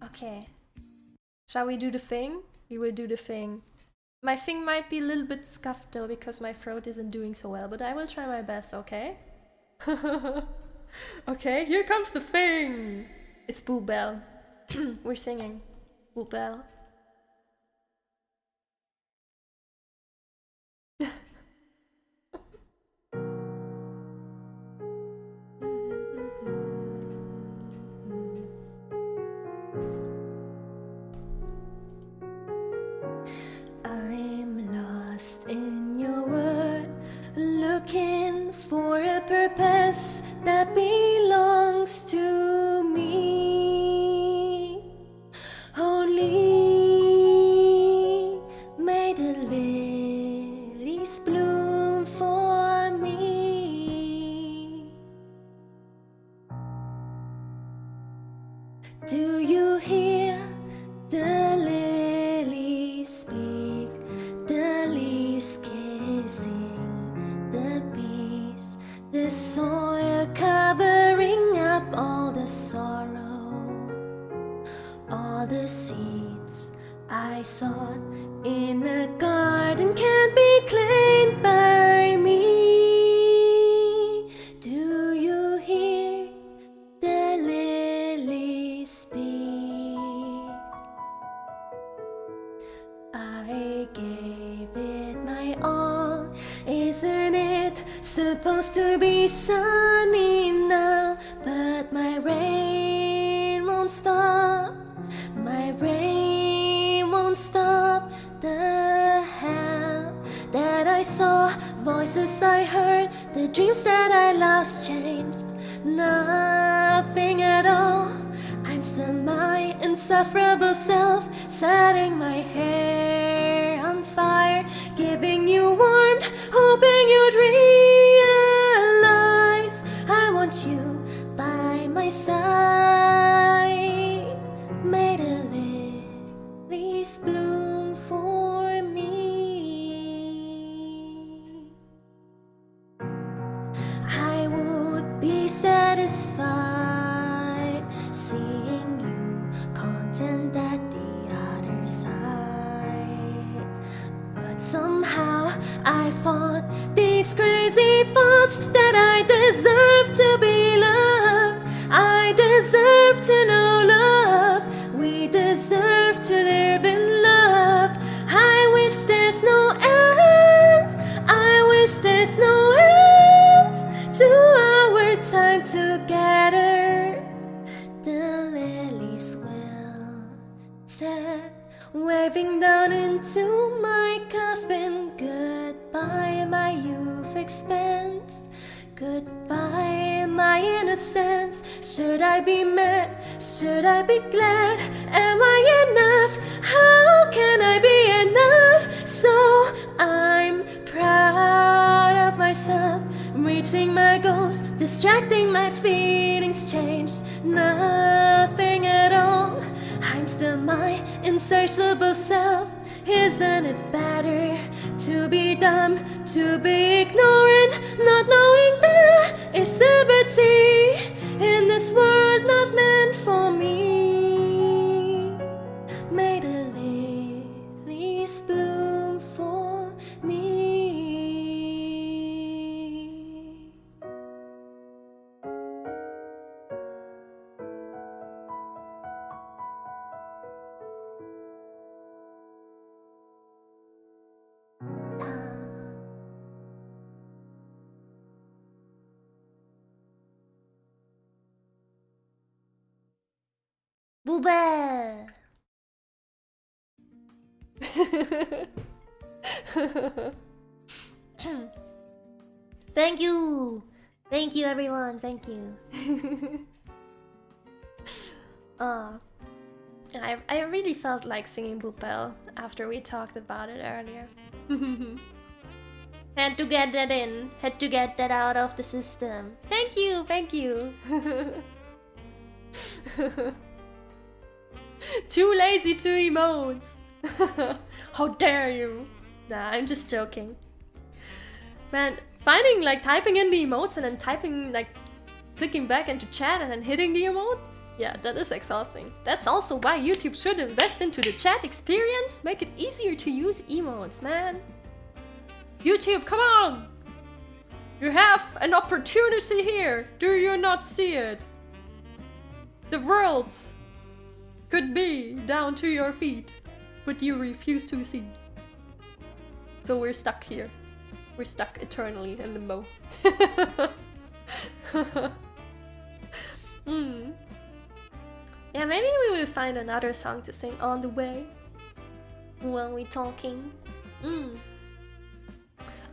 Okay. Shall we do the thing? We will do the thing. My thing might be a little bit scuffed though because my throat isn't doing so well, but I will try my best, okay? Okay, here comes the thing! It's Boo Bell. We're singing. Boo Bell. I'm lost in your world, looking for a purpose that belongs to me. Only may the lilies bloom for me. Do you hear the lilies speak? The leaves kissing the bees, the soil covering up all the sorrow, all the seeds I sowed in a garden can't be claimed by me. Do you hear the lilies speak? I gave it my all. Isn't it supposed to be sunny now? But my rain won't stop. My rain won't stop. The hell that I saw, voices I heard, the dreams that I lost changed nothing at all. I'm still my insufferable self, setting my hair on fire, giving you warmth, hoping you'd realize I want you by my side. May the lilies bloom for me. I would be satisfied seeing you content at the other side. But somehow I fought these crazy thoughts that I deserve to be loved. I deserve to know love. We deserve to live in love. I wish there's no end. I wish there's no end to our time together. Diving down into my coffin. Goodbye, my youth expanse. Goodbye, my innocence. Should I be mad? Should I be glad? Am I enough? How can I be enough? So I'm proud of myself, reaching my goals, distracting my feelings, changed nothing at all. I'm still my insatiable self. Isn't it better to be dumb, to be ignorant, not knowing there is liberty in this world not meant for me? May the lilies bloom for me. Booba! Thank you! Thank you everyone, thank you. I really felt like singing Boopel after we talked about it earlier. Had to get that in, had to get that out of the system. Thank you, thank you. Too lazy to emote. How dare you? Nah, I'm just joking. Man, finding like typing in the emotes and then typing like clicking back into chat and then hitting the emote? Yeah, that is exhausting. That's also why YouTube should invest into the chat experience. Make it easier to use emotes, man. YouTube, come on! You have an opportunity here. Do you not see it? The world could be down to your feet, but you refuse to see. So we're stuck here. We're stuck eternally in limbo. Yeah, maybe we will find another song to sing on the way while we talking. Oh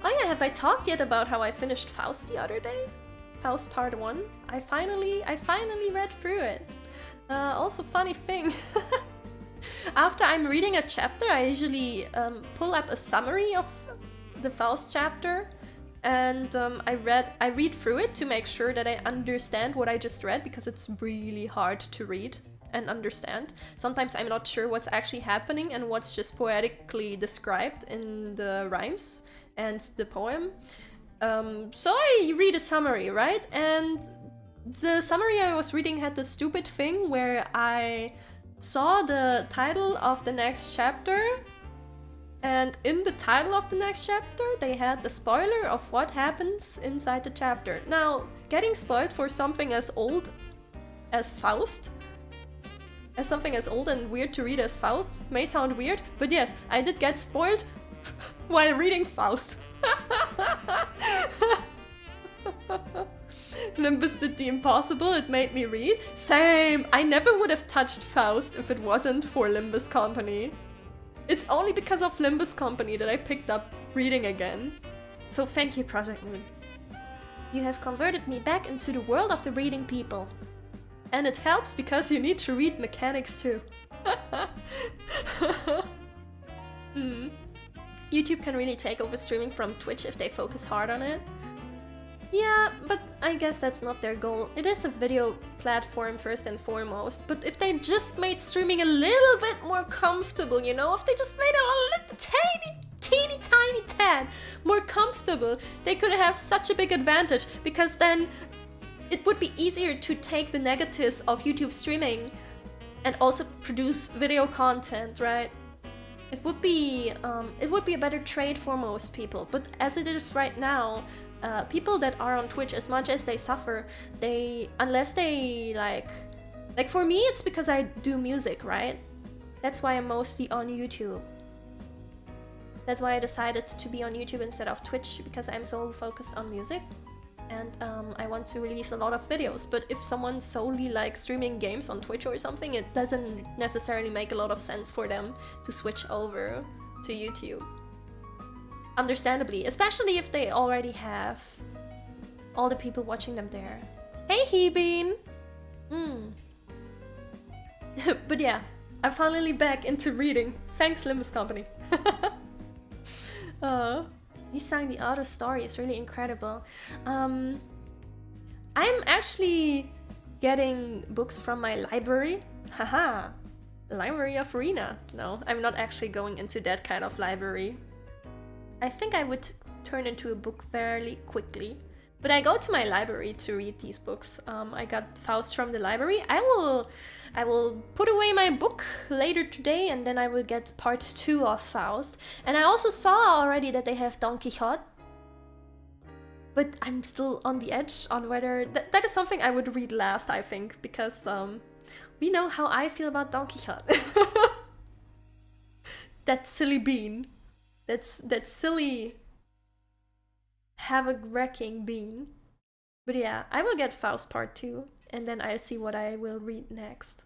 yeah, have I talked yet about how I finished Faust the other day? Faust Part 1. I finally read through it. Also, funny thing, after I'm reading a chapter, I usually pull up a summary of the Faust chapter, and I read through it to make sure that I understand what I just read, because it's really hard to read and understand. Sometimes I'm not sure what's actually happening and what's just poetically described in the rhymes and the poem. So I read a summary, right? And the summary I was reading had the stupid thing where I saw the title of the next chapter, and in the title of the next chapter they had the spoiler of what happens inside the chapter. Now, getting spoiled for something as old as Faust, as something as old and weird to read as Faust, may sound weird, but yes, I did get spoiled while reading Faust. Limbus did the impossible, it made me read. Same! I never would have touched Faust if it wasn't for Limbus Company. It's only because of Limbus Company that I picked up reading again. So thank you, Project Moon. You have converted me back into the world of the reading people. And it helps because you need to read mechanics too. YouTube can really take over streaming from Twitch if they focus hard on it. Yeah, but I guess that's not their goal. It is a video platform first and foremost, but if they just made streaming a little bit more comfortable, you know, if they just made it a little teeny tiny tad more comfortable, they could have such a big advantage, because then it would be easier to take the negatives of YouTube streaming and also produce video content, right? It would be a better trade for most people, but as it is right now, people that are on Twitch, as much as they suffer, unless they like for me, it's because I do music, right? That's why I'm mostly on YouTube. That's why I decided to be on YouTube instead of Twitch, because I'm so focused on music. and I want to release a lot of videos. But if someone's solely like streaming games on Twitch or something, it doesn't necessarily make a lot of sense for them to switch over to YouTube. Understandably, especially if they already have all the people watching them there. Hey Hebean! But yeah, I'm finally back into reading. Thanks Limbus Company. He sang the other story, it's really incredible. I'm actually getting books from my library. Haha! Library of Arena. No, I'm not actually going into that kind of library. I think I would turn into a book fairly quickly. But I go to my library to read these books. I got Faust from the library. I will put away my book later today, and then I will get part 2 of Faust. And I also saw already that they have Don Quixote. But I'm still on the edge on whether... That is something I would read last, I think, because we know how I feel about Don Quixote. That silly bean. That silly havoc-wrecking bean. But yeah, I will get Faust part 2, and then I'll see what I will read next.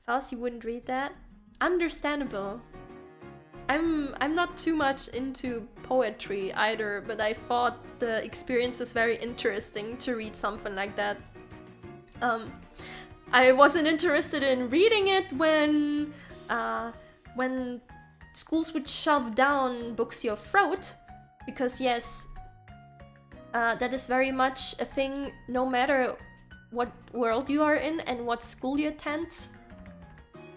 Faust, you wouldn't read that? Understandable. I'm not too much into poetry either, but I thought the experience is very interesting to read something like that. I wasn't interested in reading it when schools would shove down books your throat, because yes, that is very much a thing no matter what world you are in and what school you attend.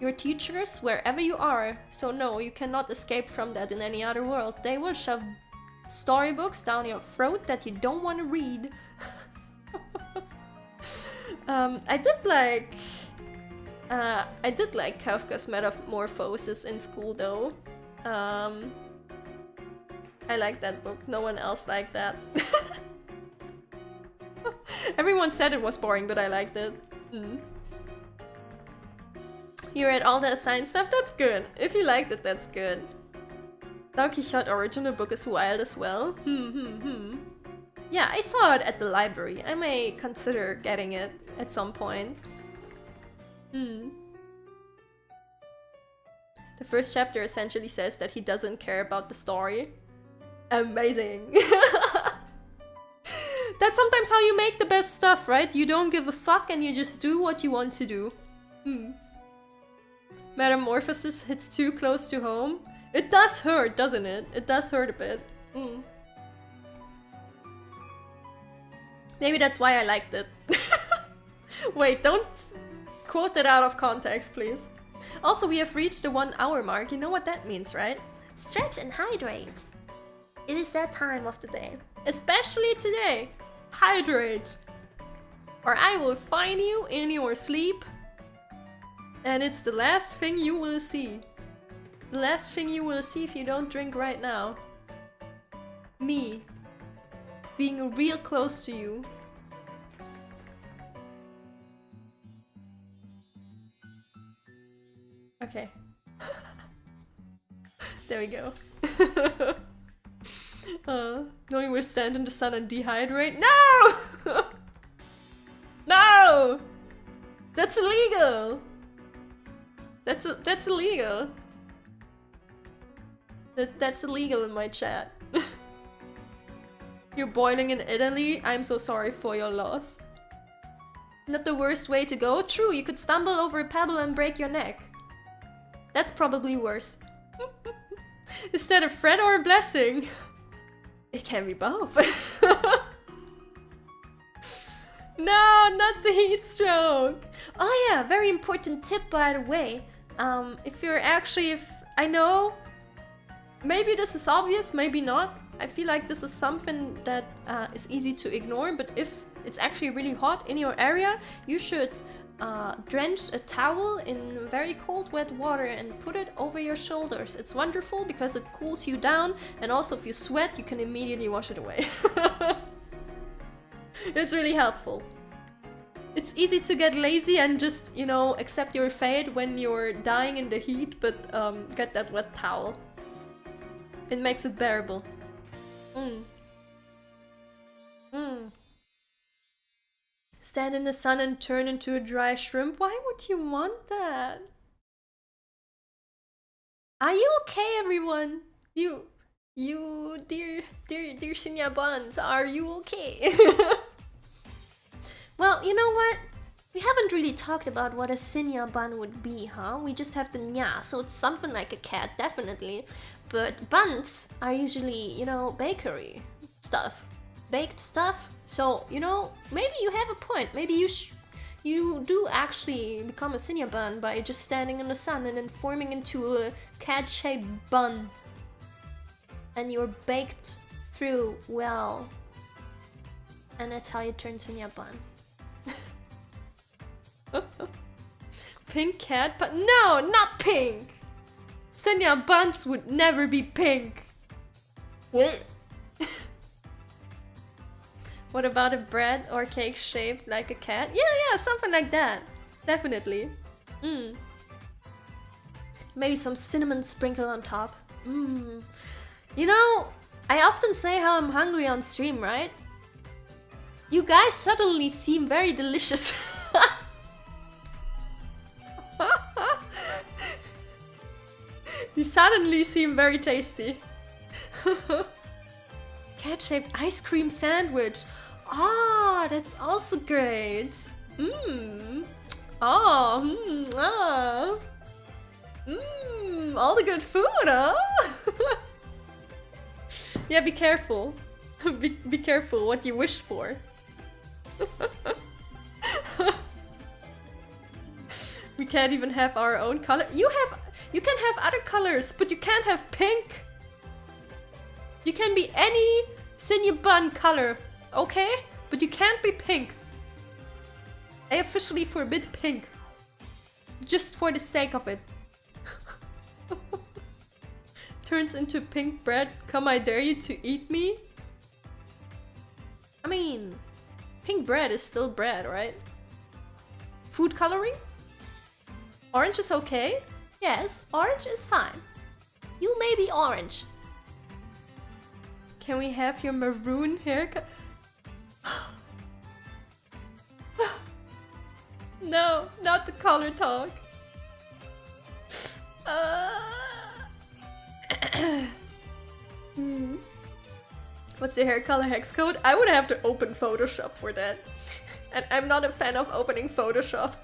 Your teachers, wherever you are. So no, you cannot escape from that in any other world. They will shove storybooks down your throat that you don't want to read. I did like Kafka's Metamorphosis in school though. I like that book. No one else liked that. Everyone said it was boring, but I liked it. You read all the assigned stuff? That's good. If you liked it, that's good. Don Quixote original book is wild as well. Yeah, I saw it at the library. I may consider getting it at some point. The first chapter essentially says that he doesn't care about the story. Amazing! That's sometimes how you make the best stuff, right? You don't give a fuck and you just do what you want to do. Metamorphosis hits too close to home. It does hurt, doesn't it? It does hurt a bit. Maybe that's why I liked it. Wait, don't quote that out of context, please. Also, we have reached the 1 hour mark. You know what that means, right? Stretch and hydrate. It is that time of the day. Especially today. Hydrate. Or I will find you in your sleep. And it's the last thing you will see. The last thing you will see if you don't drink right now. Me. Being real close to you. Okay. There we go. No, you will stand in the sun and dehydrate. No! No! That's illegal! That's illegal. That's illegal in my chat. You're boiling in Italy? I'm so sorry for your loss. Not the worst way to go? True, you could stumble over a pebble and break your neck. That's probably worse. Is that a threat or a blessing? It can be both. No, not the heat stroke. Oh yeah, very important tip by the way. If I know, maybe this is obvious, maybe not. I feel like this is something that is easy to ignore, but if it's actually really hot in your area, you should drench a towel in very cold wet water and put it over your shoulders. It's wonderful because it cools you down, and also if you sweat you can immediately wash it away. It's really helpful. It's easy to get lazy and just, you know, accept your fate when you're dying in the heat, but get that wet towel. It makes it bearable. Stand in the sun and turn into a dry shrimp? Why would you want that? Are you okay, everyone? You, dear Cinnia Buns, are you okay? Well, you know what? We haven't really talked about what a Cinnia bun would be, huh? We just have the nya, so it's something like a cat, definitely. But buns are usually, you know, bakery stuff. Baked stuff. So, you know, maybe you have a point. Maybe you do actually become a Cinnia bun by just standing in the sun and then forming into a cat-shaped bun. And you're baked through well. And that's how you turn Cinnia bun. Pink cat, but no, not pink! Cinnia buns would never be pink. What? What about a bread or cake shaped like a cat? Yeah, something like that. Definitely. Maybe some cinnamon sprinkle on top. You know, I often say how I'm hungry on stream, right? You guys suddenly seem very delicious. You suddenly seem very tasty. Cat-shaped ice cream sandwich. Ah, that's also great. All the good food, huh? Yeah, be careful. Be careful what you wish for. We can't even have our own color. You can have other colors, but you can't have pink. You can be any Cinnia bun color, okay? But you can't be pink. I officially forbid pink. Just for the sake of it. Turns into pink bread. Come, I dare you to eat me? I mean, pink bread is still bread, right? Food coloring? Orange is okay? Yes, orange is fine. You may be orange. Can we have your maroon haircut? No, not the color talk. What's the hair color hex code? I would have to open Photoshop for that. And I'm not a fan of opening Photoshop.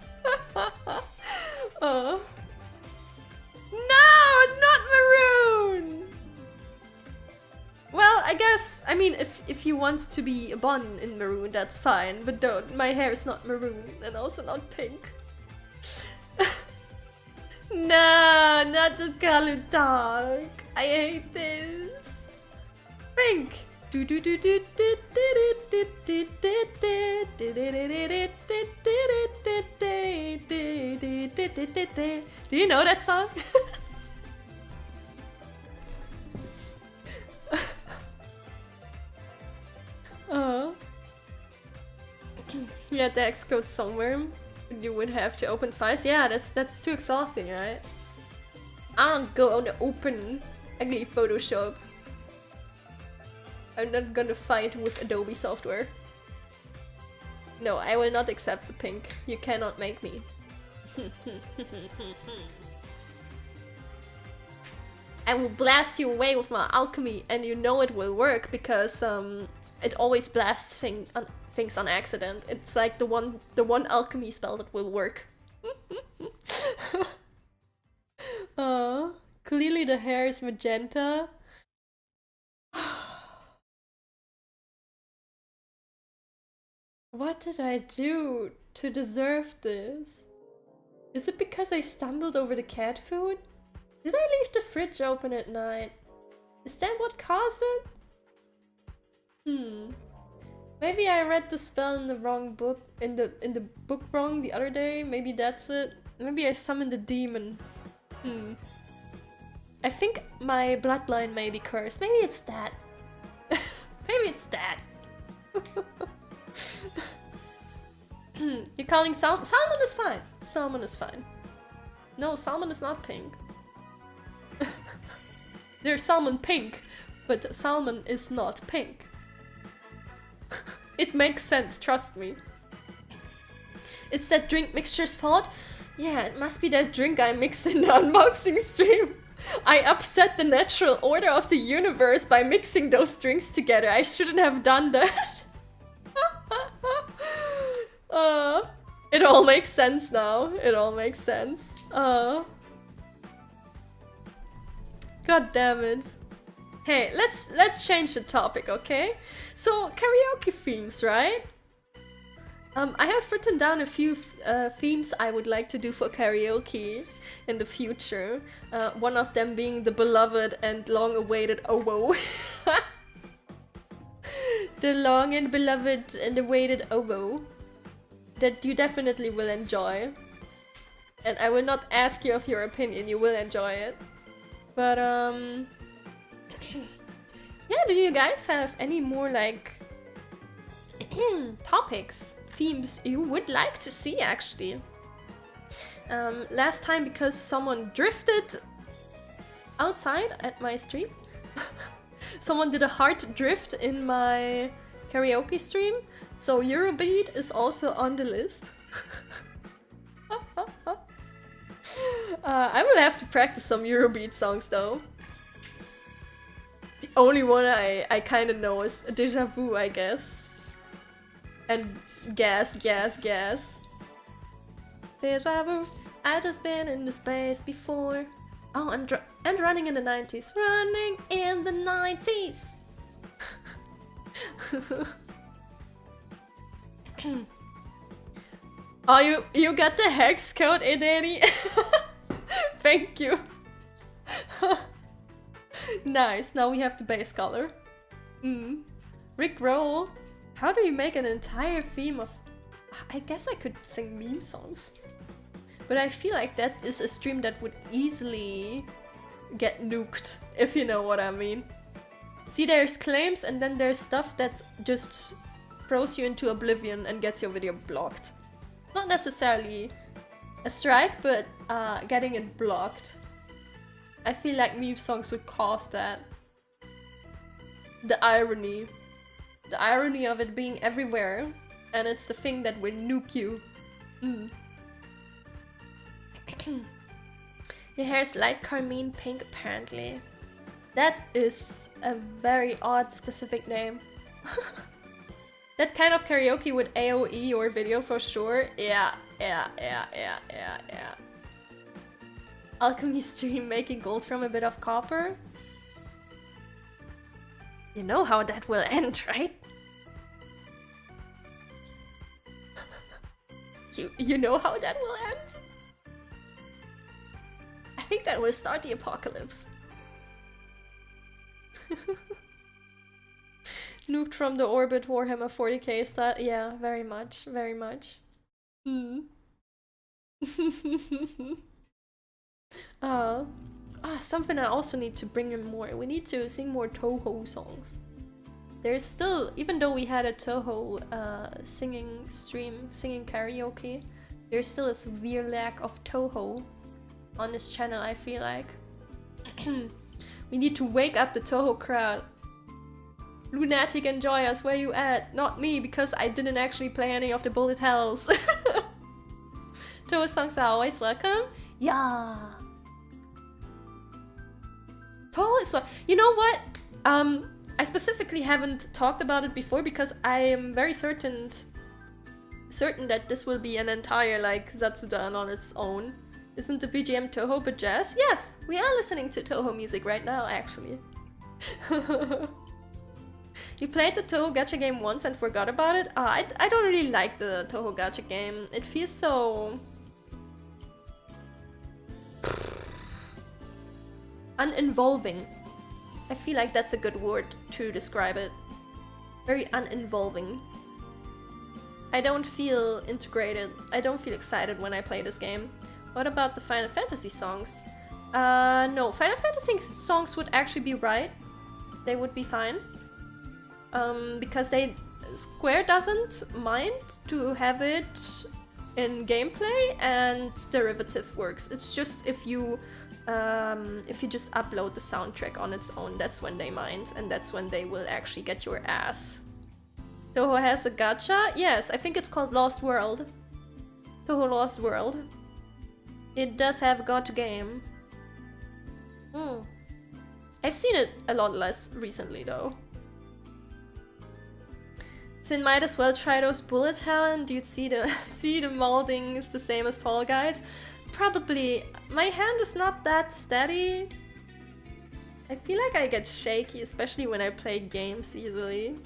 No, not maroon! Well, I guess, I mean, if you want to be a bun in maroon, that's fine. But don't, my hair is not maroon and also not pink. No, not the color talk. I hate this. Pink. Do you know that song? Yeah, the X code somewhere. You would have to open files. Yeah, that's too exhausting, right? I don't go on the open ugly Photoshop. I'm not gonna fight with Adobe software. No, I will not accept the pink. You cannot make me. I will blast you away with my alchemy, and you know it will work because it always blasts things on accident. It's like the one alchemy spell that will work. Clearly the hair is magenta. What did I do to deserve this? Is it because I stumbled over the cat food? Did I leave the fridge open at night? Is that what caused it? Maybe I read the spell in the wrong book, in the book wrong the other day. Maybe that's it. Maybe I summoned a demon. I think my bloodline may be cursed. Maybe it's that. Maybe it's that. You're calling salmon? Salmon is fine. Salmon is fine. No, salmon is not pink. There's salmon pink, but salmon is not pink. It makes sense, trust me. It's that drink mixture's fault? Yeah, it must be that drink I mixed in the unboxing stream. I upset the natural order of the universe by mixing those drinks together. I shouldn't have done that. It all makes sense now. It all makes sense. God damn it. Hey, let's change the topic, okay? So, karaoke themes, right? I have written down a few themes I would like to do for karaoke in the future. One of them being the beloved and long-awaited oboe. The long and beloved and awaited oboe. That you definitely will enjoy. And I will not ask you of your opinion, you will enjoy it. But yeah, do you guys have any more like topics, themes you would like to see actually? Last time, because someone drifted outside at my stream, someone did a hard drift in my karaoke stream, so Eurobeat is also on the list. I will have to practice some Eurobeat songs though. The only one I kind of know is Deja Vu, I guess. And Gas, Gas, Gas. Deja Vu, I just been in this place before. Oh, and Running in the 90s. Running in the 90s! Oh, you got the hex code, Ederi? Thank you. Nice, now we have the base color. Rick Roll. How do you make an entire theme of... I guess I could sing meme songs. But I feel like that is a stream that would easily get nuked, if you know what I mean. See, there's claims and then there's stuff that just throws you into oblivion and gets your video blocked. Not necessarily a strike, but getting it blocked. I feel like meme songs would cause that. The irony. The irony of it being everywhere, and it's the thing that will nuke you. Your hair is light carmine pink, apparently. That is a very odd specific name. That kind of karaoke with AOE or video for sure. Yeah. Alchemy stream making gold from a bit of copper. You know how that will end, right? You know how that will end? I think that will start the apocalypse. Nuked from the orbit, Warhammer 40k style. Yeah, very much, very much. Something I also need to bring in more. We need to sing more Toho songs. There's still, even though we had a Toho singing stream, singing karaoke, there's still a severe lack of Toho on this channel, I feel like. We need to wake up the Toho crowd. Lunatic and Joyous, where you at? Not me, because I didn't actually play any of the bullet hells. Toho songs are always welcome. Yeah. Toho is what. You know what? I specifically haven't talked about it before because I am very certain that this will be an entire like zatsudan on its own. Isn't the BGM Toho but jazz? Yes, we are listening to Toho music right now, actually. You played the Toho gacha game once and forgot about it? I don't really like the Toho gacha game. It feels so... uninvolving. I feel like that's a good word to describe it. Very uninvolving. I don't feel integrated. I don't feel excited when I play this game. What about the Final Fantasy songs? No, Final Fantasy songs would actually be right. They would be fine. Because Square doesn't mind to have it in gameplay and derivative works. It's just if you just upload the soundtrack on its own, that's when they mind, and that's when they will actually get your ass. Toho has a gacha? Yes, I think it's called Lost World. Touhou Lost World. It does have a god game. I've seen it a lot less recently though. Sin might as well try those bullet hell, and you'd see the molding is the same as Fall Guys. Probably. My hand is not that steady. I feel like I get shaky, especially when I play games easily.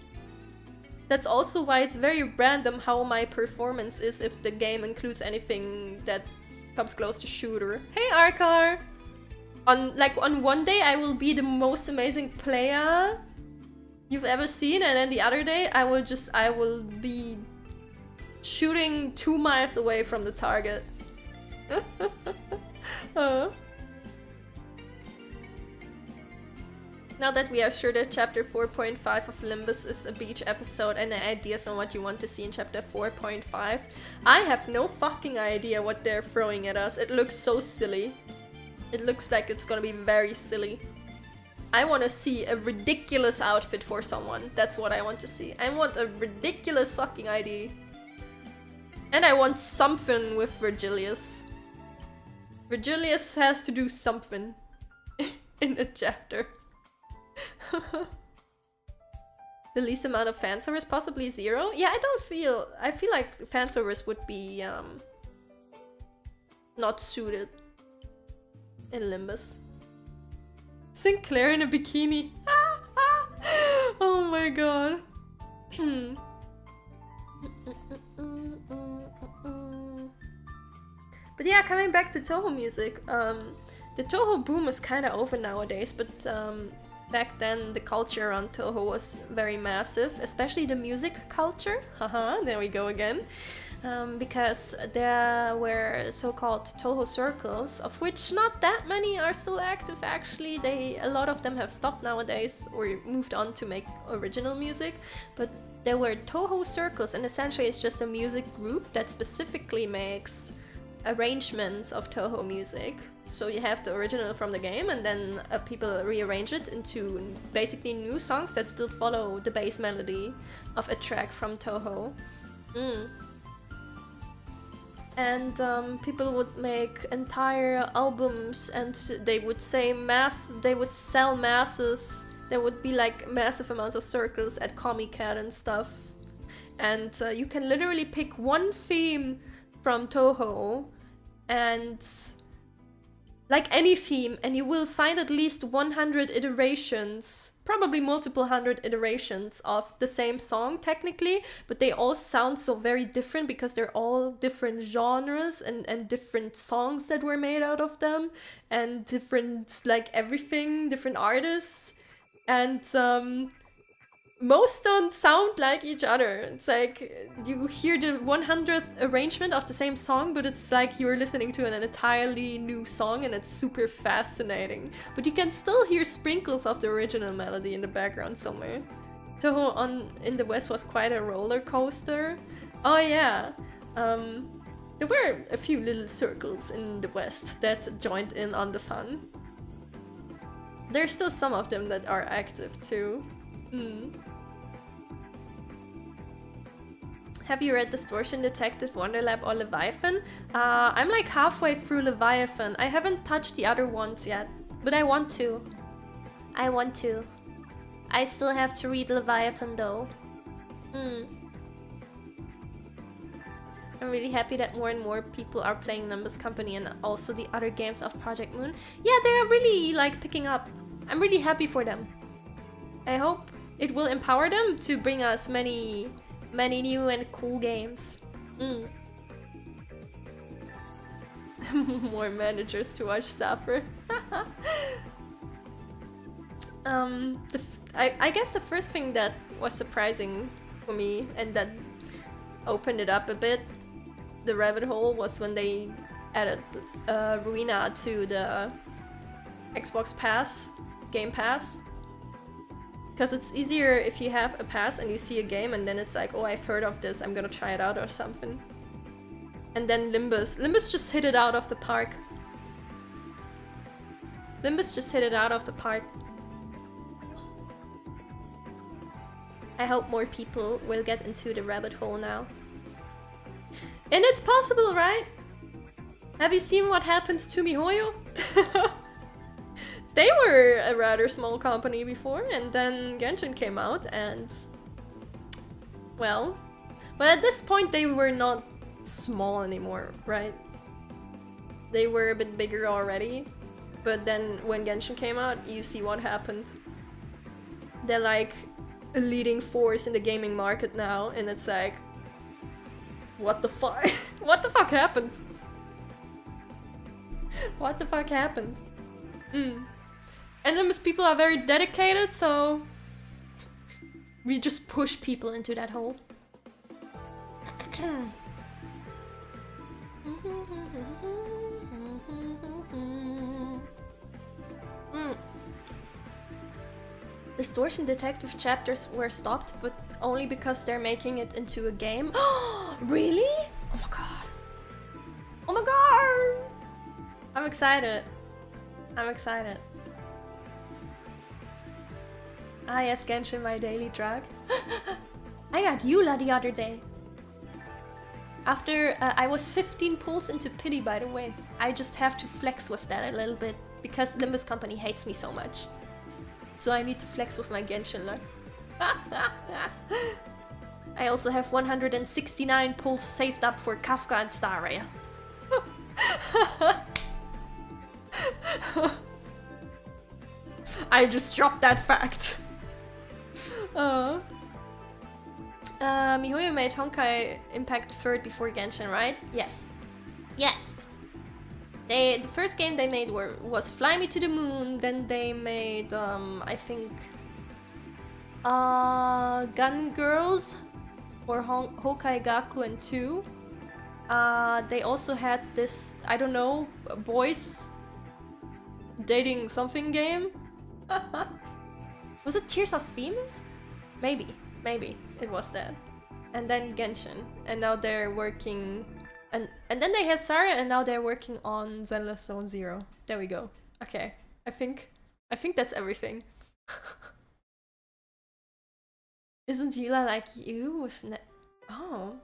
That's also why it's very random how my performance is if the game includes anything that comes close to shooter. Hey Arkar! On one day I will be the most amazing player you've ever seen, and then the other day I will be shooting 2 miles away from the target. Now that we are sure that chapter 4.5 of Limbus is a beach episode and ideas on what you want to see in chapter 4.5, I have no fucking idea what they're throwing at us. It looks so silly. It looks like it's gonna be very silly. I want to see a ridiculous outfit for someone. That's what I want to see. I want a ridiculous fucking ID. And I want something with Virgilius. Virgilius has to do something in a chapter. The least amount of fan service, possibly 0? Yeah, I feel like fan service would be not suited in Limbus. Sinclair in a bikini. Oh my god. But yeah, coming back to Touhou music, the Touhou boom is kind of over nowadays, but back then the culture around Touhou was very massive, especially the music culture. Haha, there we go again. Because there were so-called Touhou circles, of which not that many are still active actually. A lot of them have stopped nowadays or moved on to make original music, but there were Touhou circles, and essentially it's just a music group that specifically makes arrangements of Touhou music. So you have the original from the game, and then people rearrange it into basically new songs that still follow the base melody of a track from Touhou. And people would make entire albums, and they would say they would sell masses. There would be like massive amounts of circles at Comic-Con and stuff. And you can literally pick one theme from Touhou, and like any theme, and you will find at least 100 iterations, probably multiple 100 iterations of the same song technically, but they all sound so very different because they're all different genres and different songs that were made out of them, and different, like everything, different artists, and most don't sound like each other. It's like you hear the 100th arrangement of the same song, but it's like you're listening to an entirely new song, and it's super fascinating. But you can still hear sprinkles of the original melody in the background somewhere. Touhou in the West was quite a roller coaster. Oh yeah, there were a few little circles in the West that joined in on the fun. There's still some of them that are active too. Have you read Distortion Detective, Wonderlab, or Leviathan? I'm like halfway through Leviathan. I haven't touched the other ones yet, but I want to. I still have to read Leviathan though. I'm really happy that more and more people are playing Nimbus Company and also the other games of Project Moon. Yeah, they're really like picking up. I'm really happy for them. I hope it will empower them to bring us many new and cool games. More managers to watch suffer. I guess the first thing that was surprising for me and that opened it up a bit, the rabbit hole, was when they added Ruina to the Xbox Pass, Game Pass. Because it's easier if you have a pass and you see a game and then it's like, oh, I've heard of this, I'm gonna try it out or something. And then Limbus just hit it out of the park. Limbus just hit it out of the park. I hope more people will get into the rabbit hole now. And it's possible, right? Have you seen what happened to MiHoYo? They were a rather small company before, and then Genshin came out, and... Well, at this point they were not small anymore, right? They were a bit bigger already, but then when Genshin came out, you see what happened. They're like a leading force in the gaming market now, and it's like... What the fuck? What the fuck happened? What the fuck happened? And those people are very dedicated, so... We just push people into that hole. Distortion Detective chapters were stopped, but only because they're making it into a game. Really? Oh my god. Oh my god! I'm excited. I'm excited. Ah yes, Genshin, my daily drug. I got Eula the other day. After I was 15 pulls into pity, by the way. I just have to flex with that a little bit, because Limbus Company hates me so much. So I need to flex with my Genshin luck. I also have 169 pulls saved up for Kafka and Star Rail. I just dropped that fact. MiHoYo made Honkai Impact 3rd before Genshin, right? Yes. Yes. The first game they made was Fly Me to the Moon, then they made, I think... Gun Girls, or Honkai Gakuen 2. They also had this, I don't know, boys dating something game? Was it Tears of Themis? Maybe it was that. And then Genshin, and now they're working... And then they had Sarah, and now they're working on Zenless Zone Zero. There we go. Okay, I think that's everything. Isn't Yula like you with oh,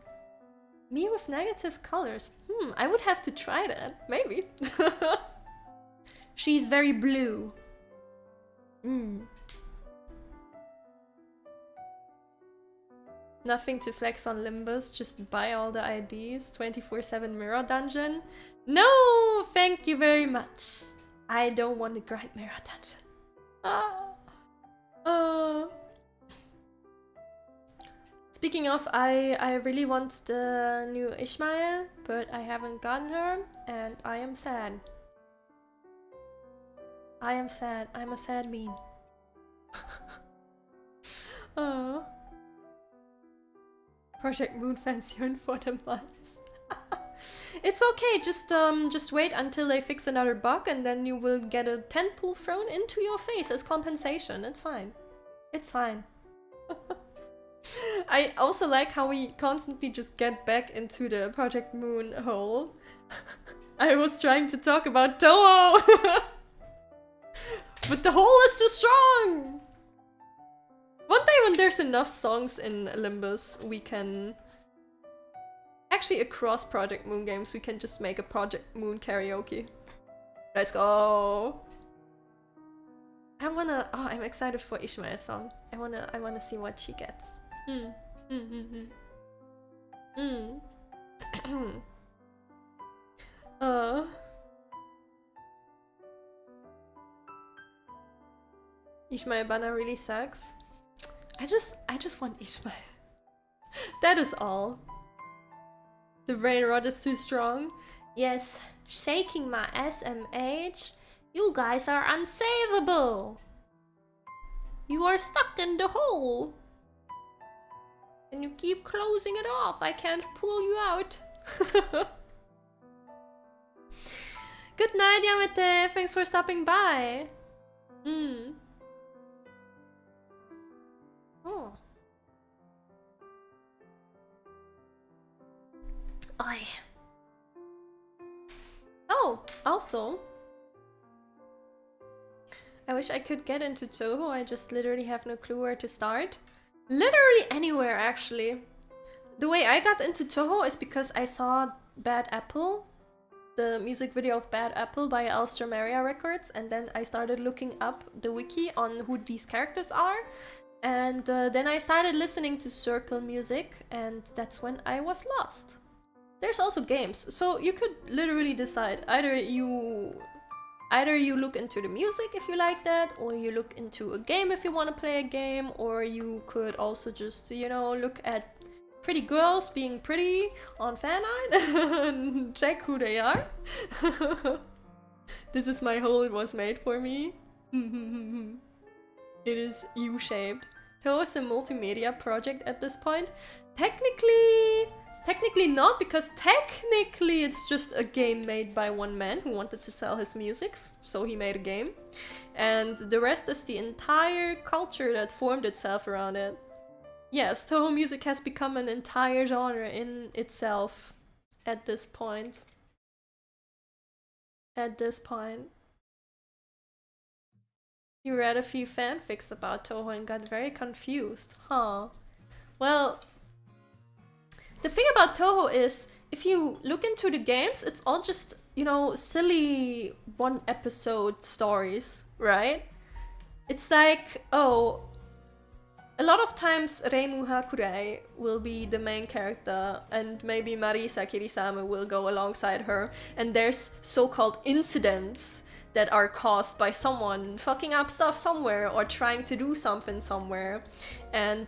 me with negative colors? I would have to try that. Maybe. She's very blue. Nothing to flex on Limbus, just buy all the IDs, 24/7 mirror dungeon. No, thank you very much. I don't want to grind mirror dungeon. Speaking of, I really want the new Ishmael, but I haven't gotten her, and I am sad. I am sad. I'm a sad bean. Oh. Project Moon Fancy for the months. It's okay, just wait until they fix another bug, and then you will get a 10 pull thrown into your face as compensation. It's fine. It's fine. I also like how we constantly just get back into the Project Moon hole. I was trying to talk about Toho! But the hole is too strong! One day when there's enough songs in Limbus, we can... Actually, across Project Moon games, we can just make a Project Moon karaoke. Let's go! I wanna... Oh, I'm excited for Ishmael's song. I wanna see what she gets. Ishmael banner really sucks. I just want Ishmael. That is all. The brain rot is too strong. Yes, shaking my SMH. You guys are unsavable. You are stuck in the hole. And you keep closing it off. I can't pull you out. Good night, Yamete. Thanks for stopping by. Oh. Oh, also, I wish I could get into Toho. I just literally have no clue where to start. Literally anywhere, actually. The way I got into Toho is because I saw Bad Apple, the music video of Bad Apple by ALTYR Records, and then I started looking up the wiki on who these characters are, and then I started listening to circle music, and that's when I was lost. There's also games, so you could literally decide either you look into the music if you like that, or you look into a game if you want to play a game, or you could also just, you know, look at pretty girls being pretty on fan art and check who they are. This is my hole, it was made for me. It is U-shaped. Toho is a multimedia project at this point. Technically not, because technically it's just a game made by one man who wanted to sell his music, so he made a game. And the rest is the entire culture that formed itself around it. Yes, Toho music has become an entire genre in itself at this point. You read a few fanfics about Toho and got very confused, huh? Well, the thing about Toho is, if you look into the games, it's all just, you know, silly one-episode stories, right? It's like, oh, a lot of times Reimu Hakurei will be the main character, and maybe Marisa Kirisame will go alongside her, and there's so-called incidents that are caused by someone fucking up stuff somewhere or trying to do something somewhere, and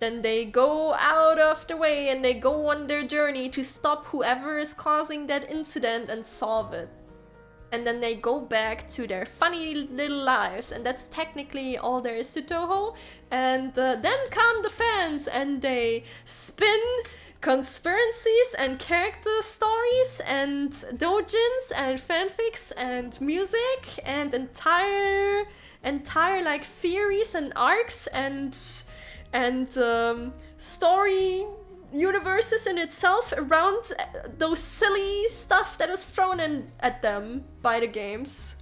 then they go out of the way and they go on their journey to stop whoever is causing that incident and solve it. And then they go back to their funny little lives, and that's technically all there is to Toho. And then come the fans, and they spin conspiracies and character stories and doujins and fanfics and music and entire like theories and arcs and story universes in itself around those silly stuff that is thrown in at them by the games.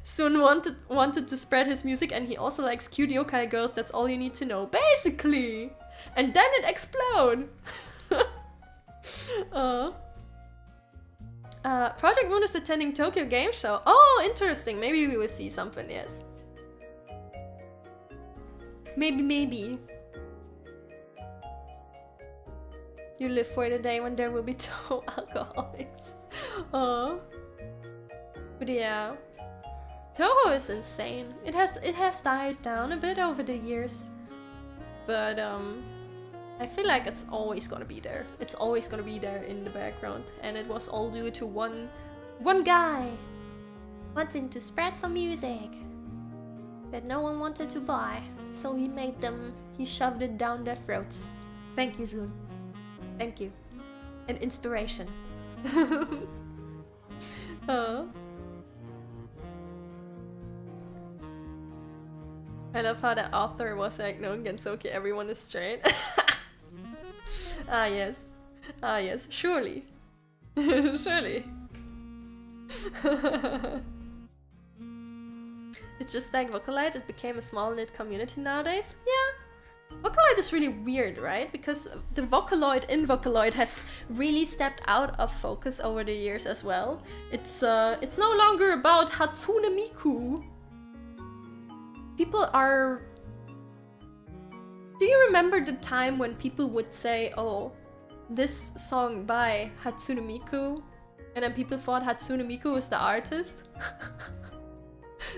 Sun wanted to spread his music, and he also likes cute yokai girls. That's all you need to know, basically. And then it explode. Project Moon is attending Tokyo Game Show. Oh, interesting. Maybe we will see something. Yes. Maybe. You live for the day when there will be Toho alcoholics. Oh. But yeah. Toho is insane. It has died down a bit over the years. But I feel like it's always gonna be there. It's always gonna be there in the background. And it was all due to one guy wanting to spread some music that no one wanted to buy. So he shoved it down their throats. Thank you, Zun. Thank you. An inspiration. Oh. I love how the author was like, no, Gensoki, everyone is straight. Ah, yes. Ah, yes. Surely. Surely. It's just like Vocaloid, it became a small-knit community nowadays. Yeah. Vocaloid is really weird, right? Because the Vocaloid in Vocaloid has really stepped out of focus over the years as well. It's no longer about Hatsune Miku. People are... Do you remember the time when people would say, oh, this song by Hatsune Miku? And then people thought Hatsune Miku was the artist?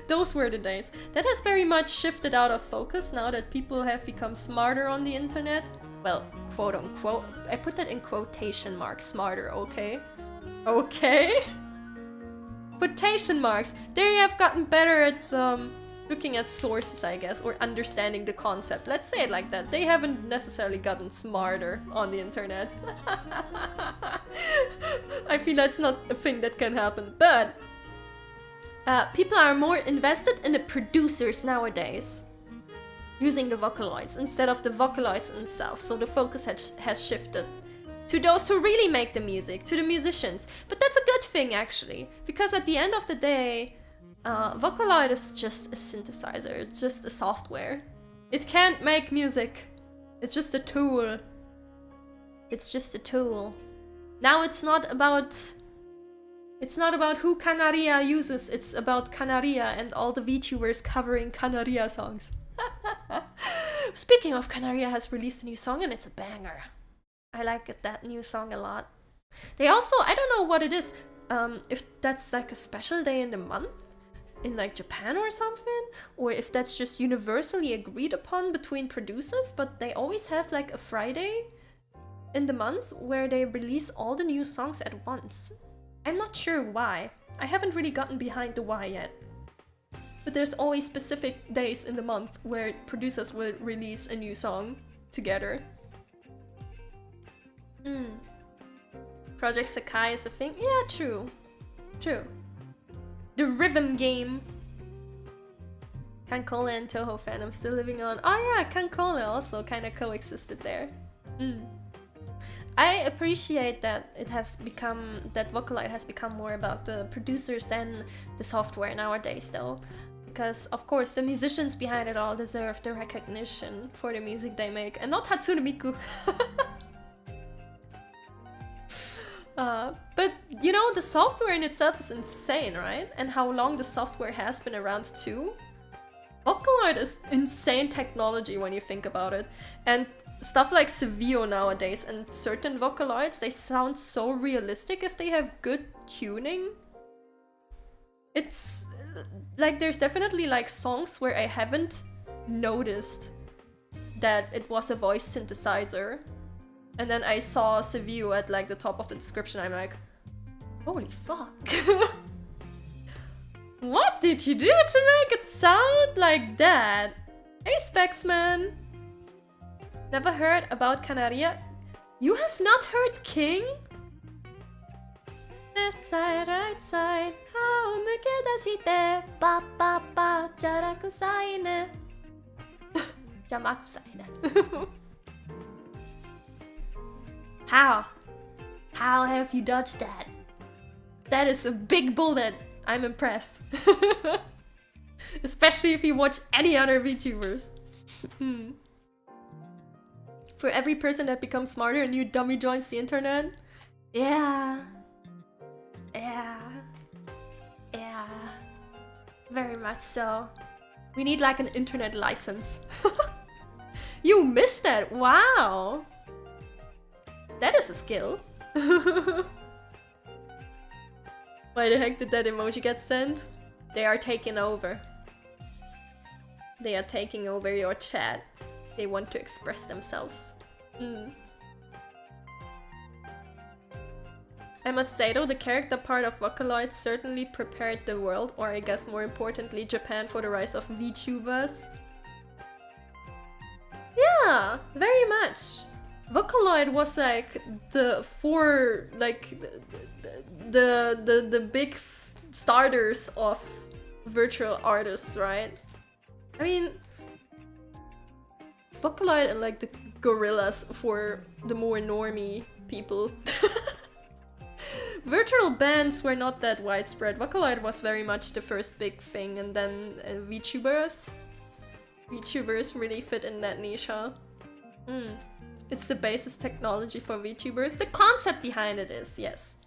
Those were the days. That has very much shifted out of focus now that people have become smarter on the internet. Well, quote unquote. I put that in quotation marks, smarter, okay? Okay? Quotation marks. They have gotten better at looking at sources, I guess, or understanding the concept. Let's say it like that. They haven't necessarily gotten smarter on the internet. I feel that's not a thing that can happen, but people are more invested in the producers nowadays, using the Vocaloids instead of the Vocaloids themselves. So the focus has shifted to those who really make the music, to the musicians. But that's a good thing, actually, because at the end of the day, Vocaloid is just a synthesizer. It's just a software. It can't make music. It's just a tool. It's just a tool. Now it's not about who Canaria uses, it's about Canaria and all the VTubers covering Canaria songs. Speaking of, Canaria has released a new song and it's a banger. I like that new song a lot. They also, I don't know what it is, if that's like a special day in the month in like Japan or something, or if that's just universally agreed upon between producers, but they always have like a Friday in the month where they release all the new songs at once. I'm not sure why. I haven't really gotten behind the why yet. But there's always specific days in the month where producers will release a new song together. Project Sakai is a thing? Yeah, true. True. The rhythm game. Kankole and Toho fandom still living on. Oh yeah, Kankole also kind of coexisted there. I appreciate that it has become, that Vocaloid has become more about the producers than the software nowadays though. Because of course the musicians behind it all deserve the recognition for the music they make, and not Hatsune Miku. But you know, the software in itself is insane, right? And how long the software has been around too. Vocaloid is insane technology when you think about it. And stuff like Sevio nowadays and certain Vocaloids, they sound so realistic if they have good tuning. It's like there's definitely like songs where I haven't noticed that it was a voice synthesizer. And then I saw Sevio at like the top of the description. I'm like, holy fuck. What did you do to make it sound like that? Hey Specs man. Never heard about Canaria? You have not heard King? Left side, right side. How mukidashite. Ba ba ba. Jarakusai ne. Jamakusai ne. How? How have you dodged that? That is a big bullet. I'm impressed. Especially if you watch any other VTubers. For every person that becomes smarter, a new dummy joins the internet. Yeah. Yeah. Yeah. Very much so. We need like an internet license. You missed that! Wow! That is a skill. Why the heck did that emoji get sent? They are taking over. They are taking over your chat. They want to express themselves. I must say though, the character part of Vocaloid certainly prepared the world, or I guess more importantly Japan, for the rise of VTubers. Yeah, very much. Vocaloid was like the big starters of virtual artists, right? I mean, Vocaloid and like the gorillas for the more normie people. Virtual bands were not that widespread. Vocaloid was very much the first big thing, and then VTubers. VTubers really fit in that niche, huh? It's the basis technology for VTubers. The concept behind it is, yes.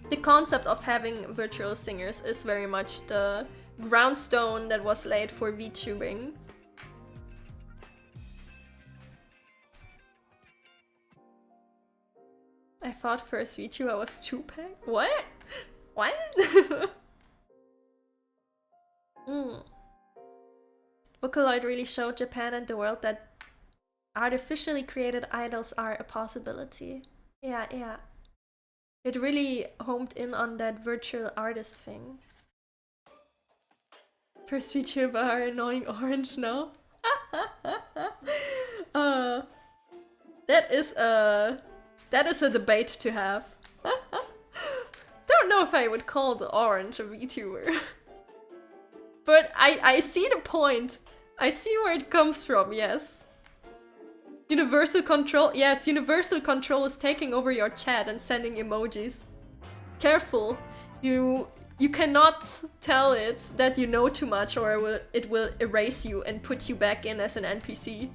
The concept of having virtual singers is very much the groundstone that was laid for VTubing. I thought first VTuber was Tupac? What? What? Vocaloid really showed Japan and the world that artificially created idols are a possibility. Yeah, yeah. It really homed in on that virtual artist thing. First VTuber are annoying orange now. That is a debate to have. Don't know if I would call the orange a VTuber. But I see the point. I see where it comes from, yes. Universal control. Yes, universal control is taking over your chat and sending emojis. Careful. You You cannot tell it that you know too much, or it will erase you and put you back in as an NPC.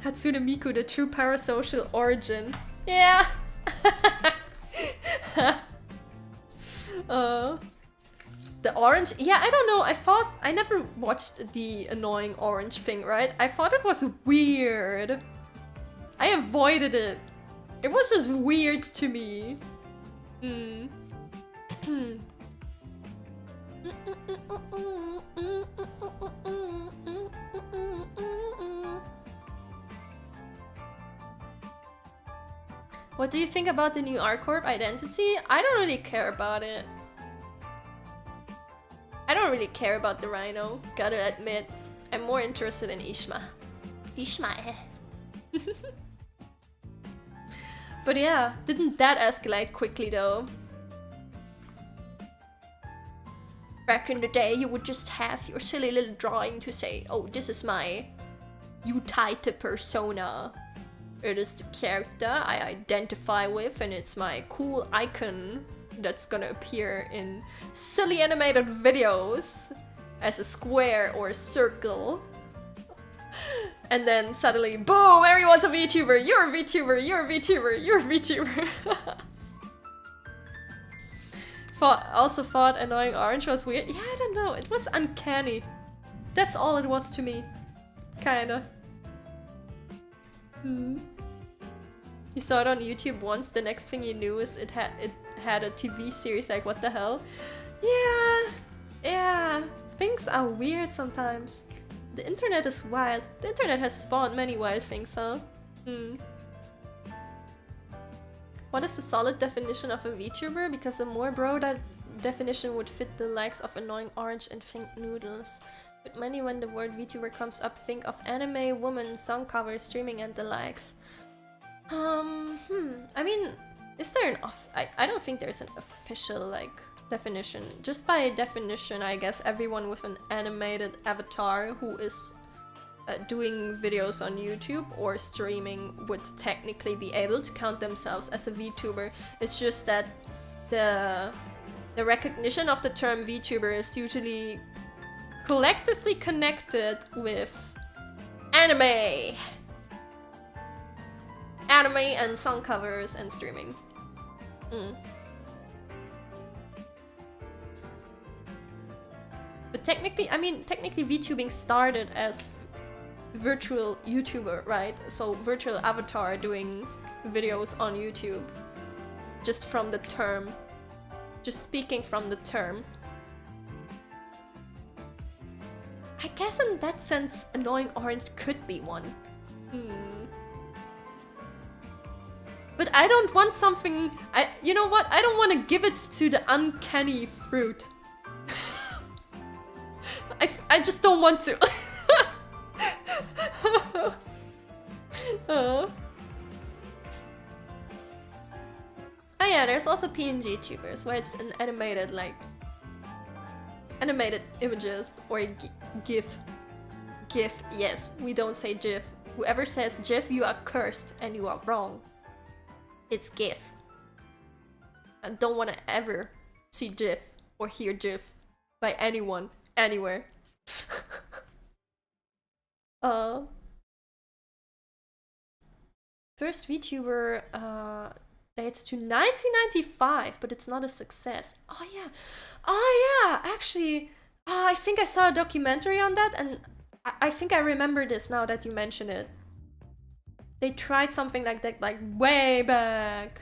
Hatsune Miku, the true parasocial origin. Yeah! The orange? Yeah, I don't know. I never watched the annoying orange thing, right? I thought it was weird. I avoided it. It was just weird to me. What do you think about the new R-Corp identity? I don't really care about it. I don't really care about the rhino, gotta admit. I'm more interested in Ishma. Ishma. But yeah, didn't that escalate quickly though? Back in the day, you would just have your silly little drawing to say, oh, this is my Utaite persona. It is the character I identify with, and it's my cool icon that's gonna appear in silly animated videos as a square or a circle. And then suddenly, boom, everyone's a VTuber, you're a VTuber, you're a VTuber, you're a VTuber. Also thought annoying orange was weird. Yeah, I don't know, it was uncanny. That's all it was to me. Kinda. You saw it on YouTube once, the next thing you knew is it had a TV series, like what the hell? Yeah, things are weird sometimes. The internet is wild. The internet has spawned many wild things, huh? What is the solid definition of a VTuber? Because a more broad definition would fit the likes of annoying orange and think noodles. But many, when the word VTuber comes up, think of anime, women, song covers, streaming and the likes. I mean, is there an I don't think there's an official, like, definition. Just by definition, I guess everyone with an animated avatar who is doing videos on YouTube or streaming would technically be able to count themselves as a VTuber. It's just that the recognition of the term VTuber is usually collectively connected with anime and song covers and streaming. But technically, I mean, VTubing started as virtual YouTuber, right? So virtual avatar doing videos on YouTube. Just from the term. Just speaking from the term. I guess in that sense, annoying orange could be one. But I don't want something... you know what? I don't want to give it to the uncanny fruit. I just don't want to. Oh yeah, there's also PNG tubers where it's an animated, like... animated images or GIF. GIF, yes. We don't say GIF. Whoever says GIF, you are cursed and you are wrong. It's GIF. I don't want to ever see GIF or hear GIF by anyone, anywhere. First VTuber dates to 1995, but it's not a success. Oh yeah, actually, I think I saw a documentary on that, and I think I remember this now that you mention it. They tried something like that, like way back.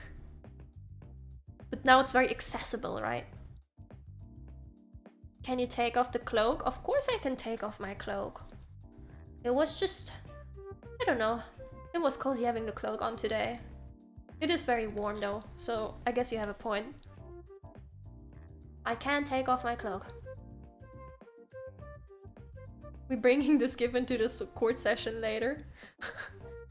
But now it's very accessible, right? Can you take off the cloak? Of course I can take off my cloak. It was just... I don't know. It was cozy having the cloak on today. It is very warm though, so I guess you have a point. I can take off my cloak. We're bringing this GIF into the court session later.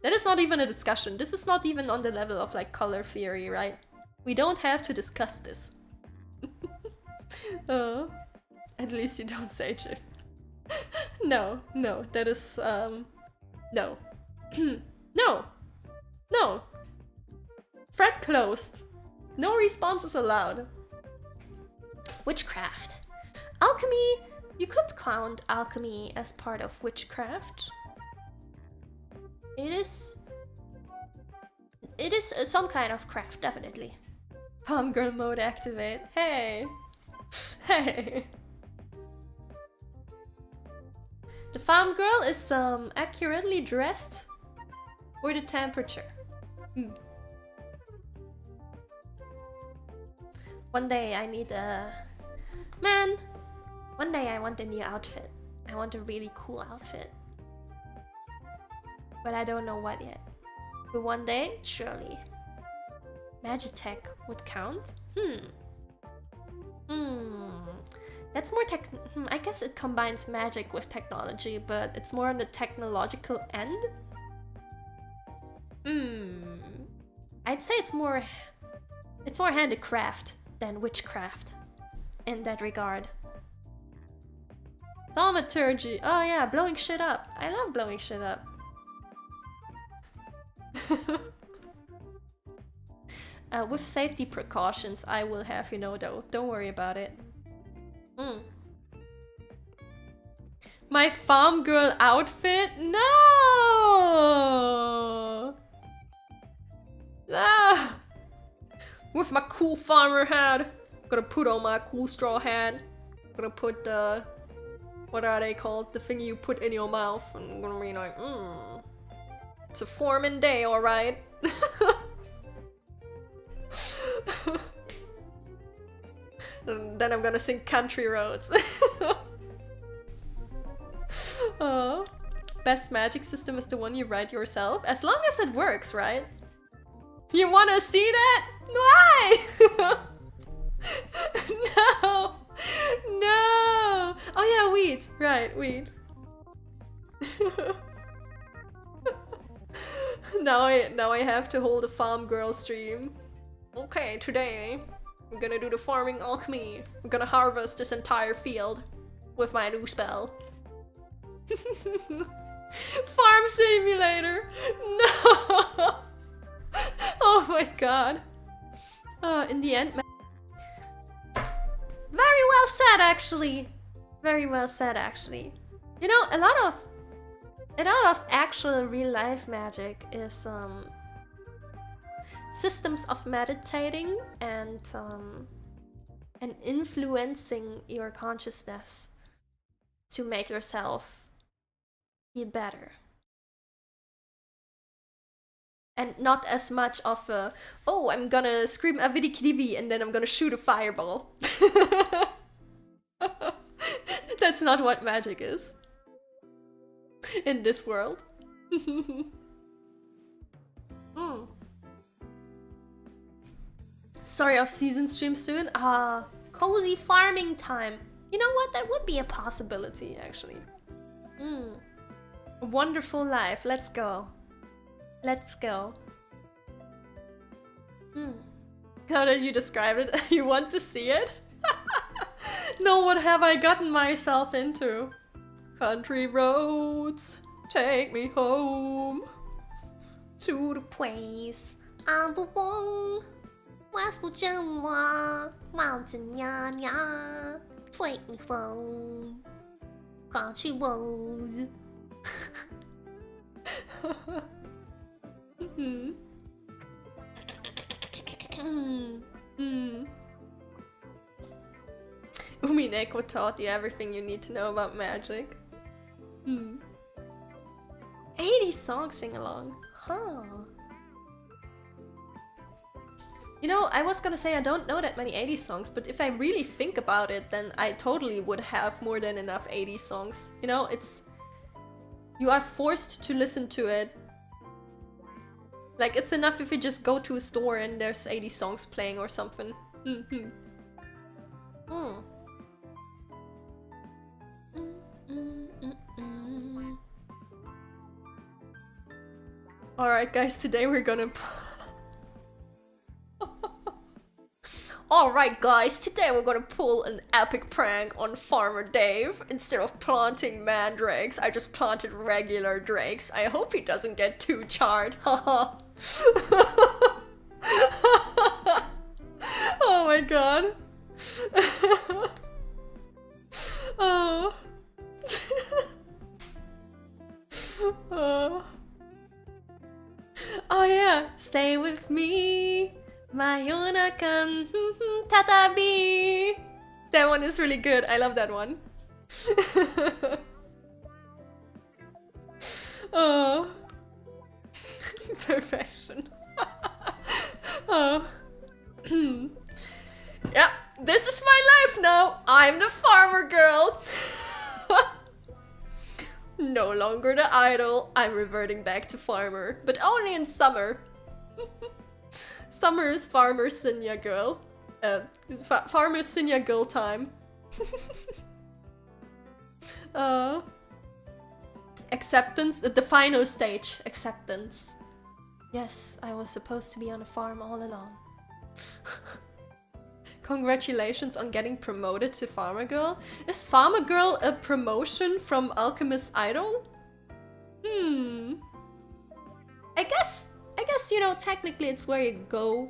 That is not even a discussion. This is not even on the level of like color theory, right? We don't have to discuss this. At least you don't say GIF. No, that is no. No. Thread closed. No responses allowed. Witchcraft. Alchemy, you could count alchemy as part of witchcraft. It is some kind of craft, definitely. Palm girl mode activate. Hey! Hey! The farm girl is accurately dressed for the temperature. One day I need a... Man! One day I want a new outfit. I want a really cool outfit. But I don't know what yet. But one day, surely. Magitech would count? That's more I guess it combines magic with technology, but it's more on the technological end? I'd say it's more handicraft than witchcraft in that regard. Thaumaturgy. Oh yeah, blowing shit up. I love blowing shit up. With safety precautions, I will have, you know, though. Don't worry about it. My farm girl outfit? No! No! With my cool farmer hat. Gonna put on my cool straw hat. Gonna put the... What are they called? The thing you put in your mouth. I'm gonna be like, it's a foreman day, alright? And then I'm gonna sing Country Roads. Best magic system is the one you write yourself. As long as it works, right? You wanna see that? Why? No! No! Oh yeah, weed. Right, weed. Now I have to hold a farm girl stream. Okay, today I'm gonna do the farming alchemy. I'm gonna harvest this entire field with my new spell. Farm simulator! No! Oh my god. In the end, very well said, actually. Very well said, actually. You know, a lot of actual real-life magic is systems of meditating and influencing your consciousness to make yourself be better. And not as much of a, oh, I'm gonna scream avidikdivi and then I'm gonna shoot a fireball. That's not what magic is. In this world. Sorry, our season stream soon. Cozy farming time. You know what? That would be a possibility, actually. A wonderful life. Let's go. Let's go. Now that you described it, you want to see it? No, what have I gotten myself into? Country roads, take me home to the place I belong. Take me home. Country roads. Umineko taught you everything you need to know about magic. 80 songs sing-along. Huh. You know, I was gonna say I don't know that many 80s songs, but if I really think about it, then I totally would have more than enough 80s songs. You know, it's... You are forced to listen to it. Like, it's enough if you just go to a store and there's 80 songs playing or something. Alright guys, today we're gonna... Alright guys, today we're gonna pull an epic prank on Farmer Dave. Instead of planting mandrakes, I just planted regular drakes. I hope he doesn't get too charred. Haha. Oh my god. Oh. Oh. Oh yeah, stay with me, Mayona-kan tatabi. That one is really good. I love that one. Oh, perfection. Oh. Yeah, this is my life now. I'm the farmer girl. No longer the idol. I'm reverting back to farmer, but only in summer. Summer is farmer Cinnia girl. Farmer Cinnia girl time. Acceptance, the final stage. Acceptance. Yes, I was supposed to be on a farm all along. Congratulations on getting promoted to Farmer Girl. Is Farmer Girl a promotion from Alchemist Idol? I guess, you know, technically it's where you go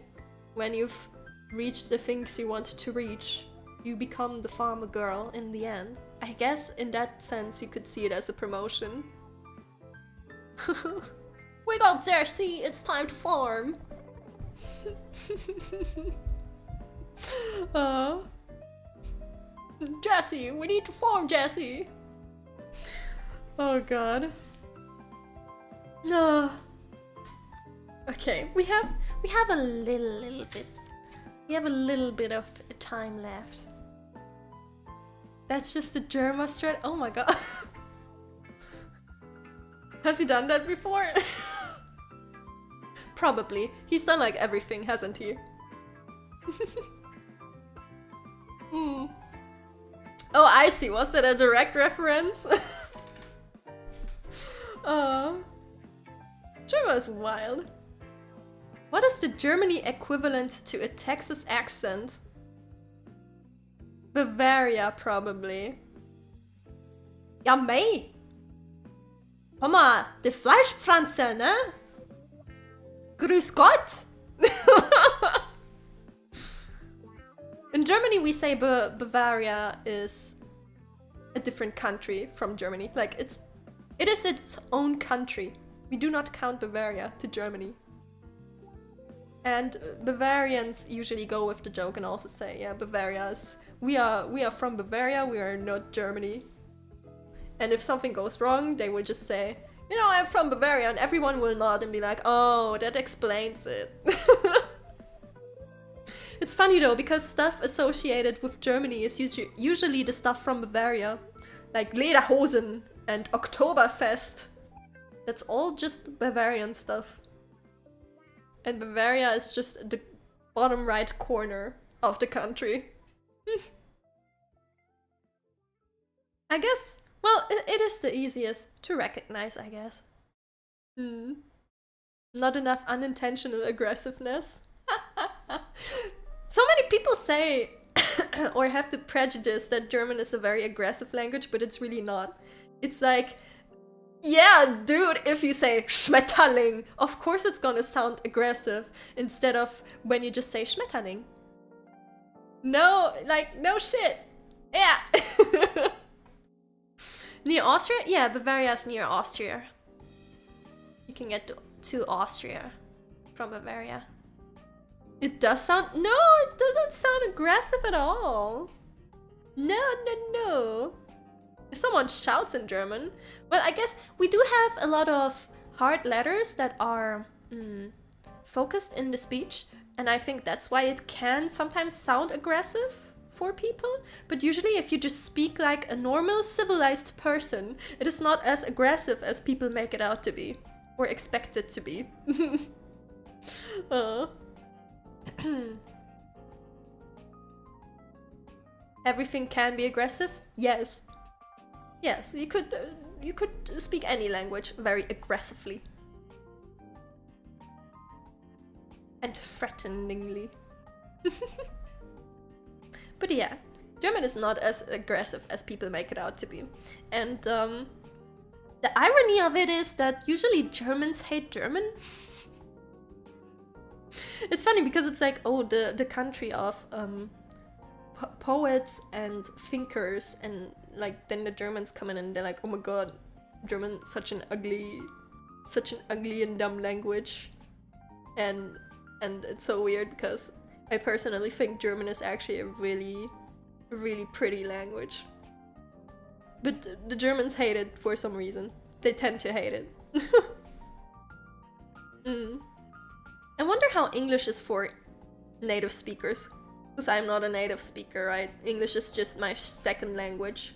when you've reached the things you want to reach. You become the Farmer Girl in the end. I guess in that sense you could see it as a promotion. Wake up, Jersey! It's time to farm! Jesse, we need to farm, Jesse. Oh god. No. Okay, we have a little bit. We have a little bit of time left. That's just the Germa strat. Oh my god. Has he done that before? Probably. He's done like everything, hasn't he? Oh, I see. Was that a direct reference? Germa is wild. What is the Germany equivalent to a Texas accent? Bavaria, probably. Ja, mei! Hör mal, die Fleischpflanze, ne? Grüß Gott! In Germany, we say Bavaria is a different country from Germany. Like, it is its own country. We do not count Bavaria to Germany. And Bavarians usually go with the joke and also say, yeah, Bavaria's. We are from Bavaria, we are not Germany. And if something goes wrong, they will just say, you know, I'm from Bavaria, and everyone will nod and be like, oh, that explains it. It's funny though, because stuff associated with Germany is usually the stuff from Bavaria. Like Lederhosen and Oktoberfest. That's all just Bavarian stuff. And Bavaria is just the bottom right corner of the country. I guess, well, it is the easiest to recognize, I guess. Not enough unintentional aggressiveness. So many people say or have the prejudice that German is a very aggressive language, but it's really not. It's like, yeah, dude, if you say Schmetterling, of course it's gonna sound aggressive instead of when you just say Schmetterling. No, like, no shit. Yeah. Near Austria? Yeah, Bavaria is near Austria. You can get to Austria from Bavaria. It does sound... No, it doesn't sound aggressive at all. No, no, no. If someone shouts in German... Well, I guess we do have a lot of hard letters that are focused in the speech. And I think that's why it can sometimes sound aggressive for people. But usually if you just speak like a normal, civilized person, it is not as aggressive as people make it out to be. Or expect it to be. Everything can be aggressive? Yes. Yes, you could speak any language very aggressively. And threateningly. But yeah, German is not as aggressive as people make it out to be. And the irony of it is that usually Germans hate German. It's funny because it's like, oh, the country of poets and thinkers, and like then the Germans come in and they're like, oh my god, German, such an ugly and dumb language. And it's so weird because I personally think German is actually a really, really pretty language. But the Germans hate it for some reason. They tend to hate it. I wonder how English is for native speakers. Because I'm not a native speaker, right? English is just my second language.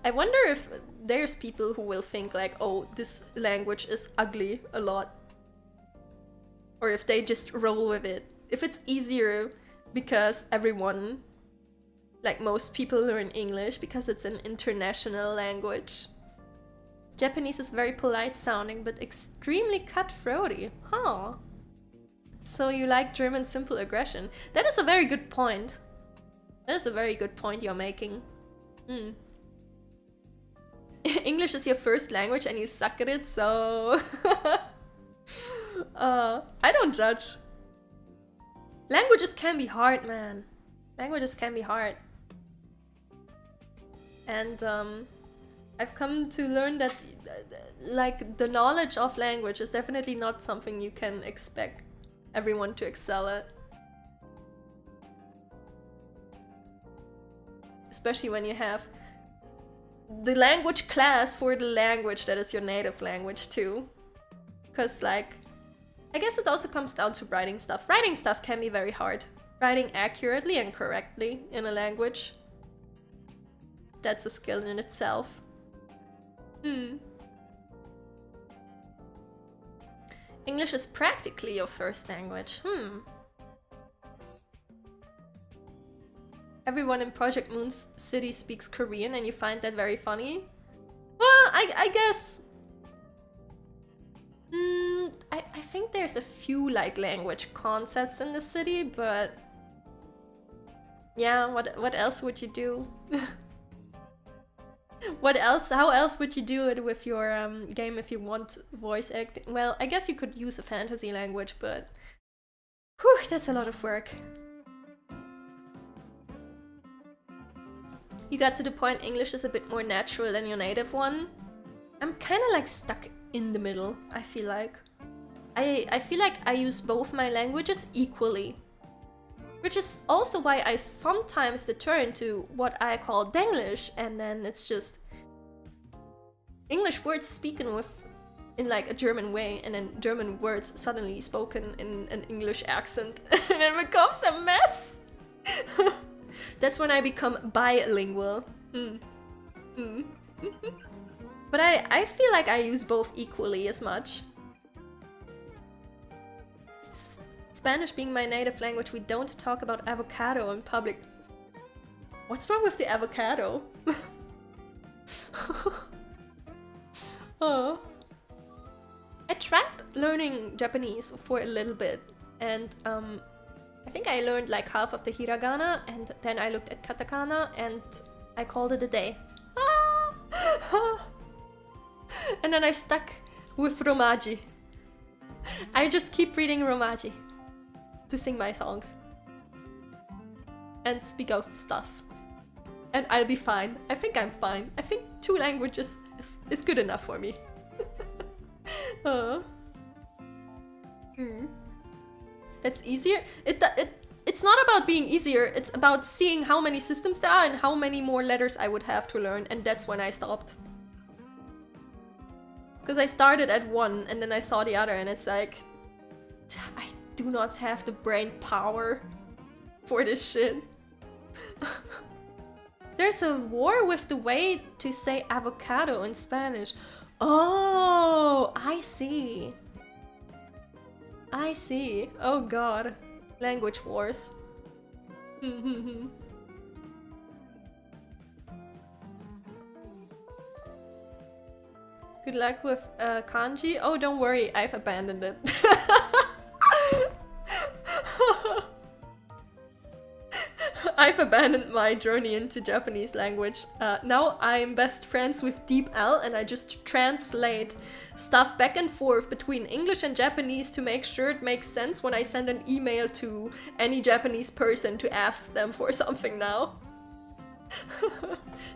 I wonder if there's people who will think like, oh, this language is ugly a lot. Or if they just roll with it. If it's easier because everyone, like most people, learn English because it's an international language. Japanese is very polite sounding, but extremely cutthroaty. Huh. So you like German simple aggression. That is a very good point. That is a very good point you're making. English is your first language and you suck at it, so... I don't judge. Languages can be hard, man. Languages can be hard. And I've come to learn that like the knowledge of language is definitely not something you can expect everyone to excel at. Especially when you have the language class for the language that is your native language too. Because like, I guess it also comes down to writing stuff. Writing stuff can be very hard. Writing accurately and correctly in a language. That's a skill in itself. English is practically your first language. Everyone in Project Moon's city speaks Korean and you find that very funny? Well, I guess... I think there's a few like language concepts in the city, but... Yeah, what else would you do? What else? How else would you do it with your game if you want voice acting? Well, I guess you could use a fantasy language, but... Whew, that's a lot of work. You got to the point English is a bit more natural than your native one. I'm kind of like stuck in the middle, I feel like. I feel like I use both my languages equally. Which is also why I sometimes deter into what I call Denglish, and then it's just English words spoken in like a German way, and then German words suddenly spoken in an English accent, and it becomes a mess. That's when I become bilingual. But I feel like I use both equally as much. Spanish being my native language, we don't talk about avocado in public. What's wrong with the avocado? Oh. I tried learning Japanese for a little bit, and I think I learned like half of the hiragana, and then I looked at katakana and I called it a day. And then I stuck with Romaji. I just keep reading Romaji to sing my songs and speak out stuff, and I'll be fine. I think I'm fine. I think 2 languages is good enough for me. That's easier. It's not about being easier, it's about seeing how many systems there are and how many more letters I would have to learn, and that's when I stopped. Because I started at 1 and then I saw the other, and it's like, I do not have the brain power for this shit. There's a war with the way to say avocado in Spanish. Oh, I see. I see. Oh god. Language wars. Good luck with kanji. Oh, don't worry, I've abandoned it. I've abandoned my journey into Japanese language. Now I'm best friends with Deep L, and I just translate stuff back and forth between English and Japanese to make sure it makes sense when I send an email to any Japanese person to ask them for something now.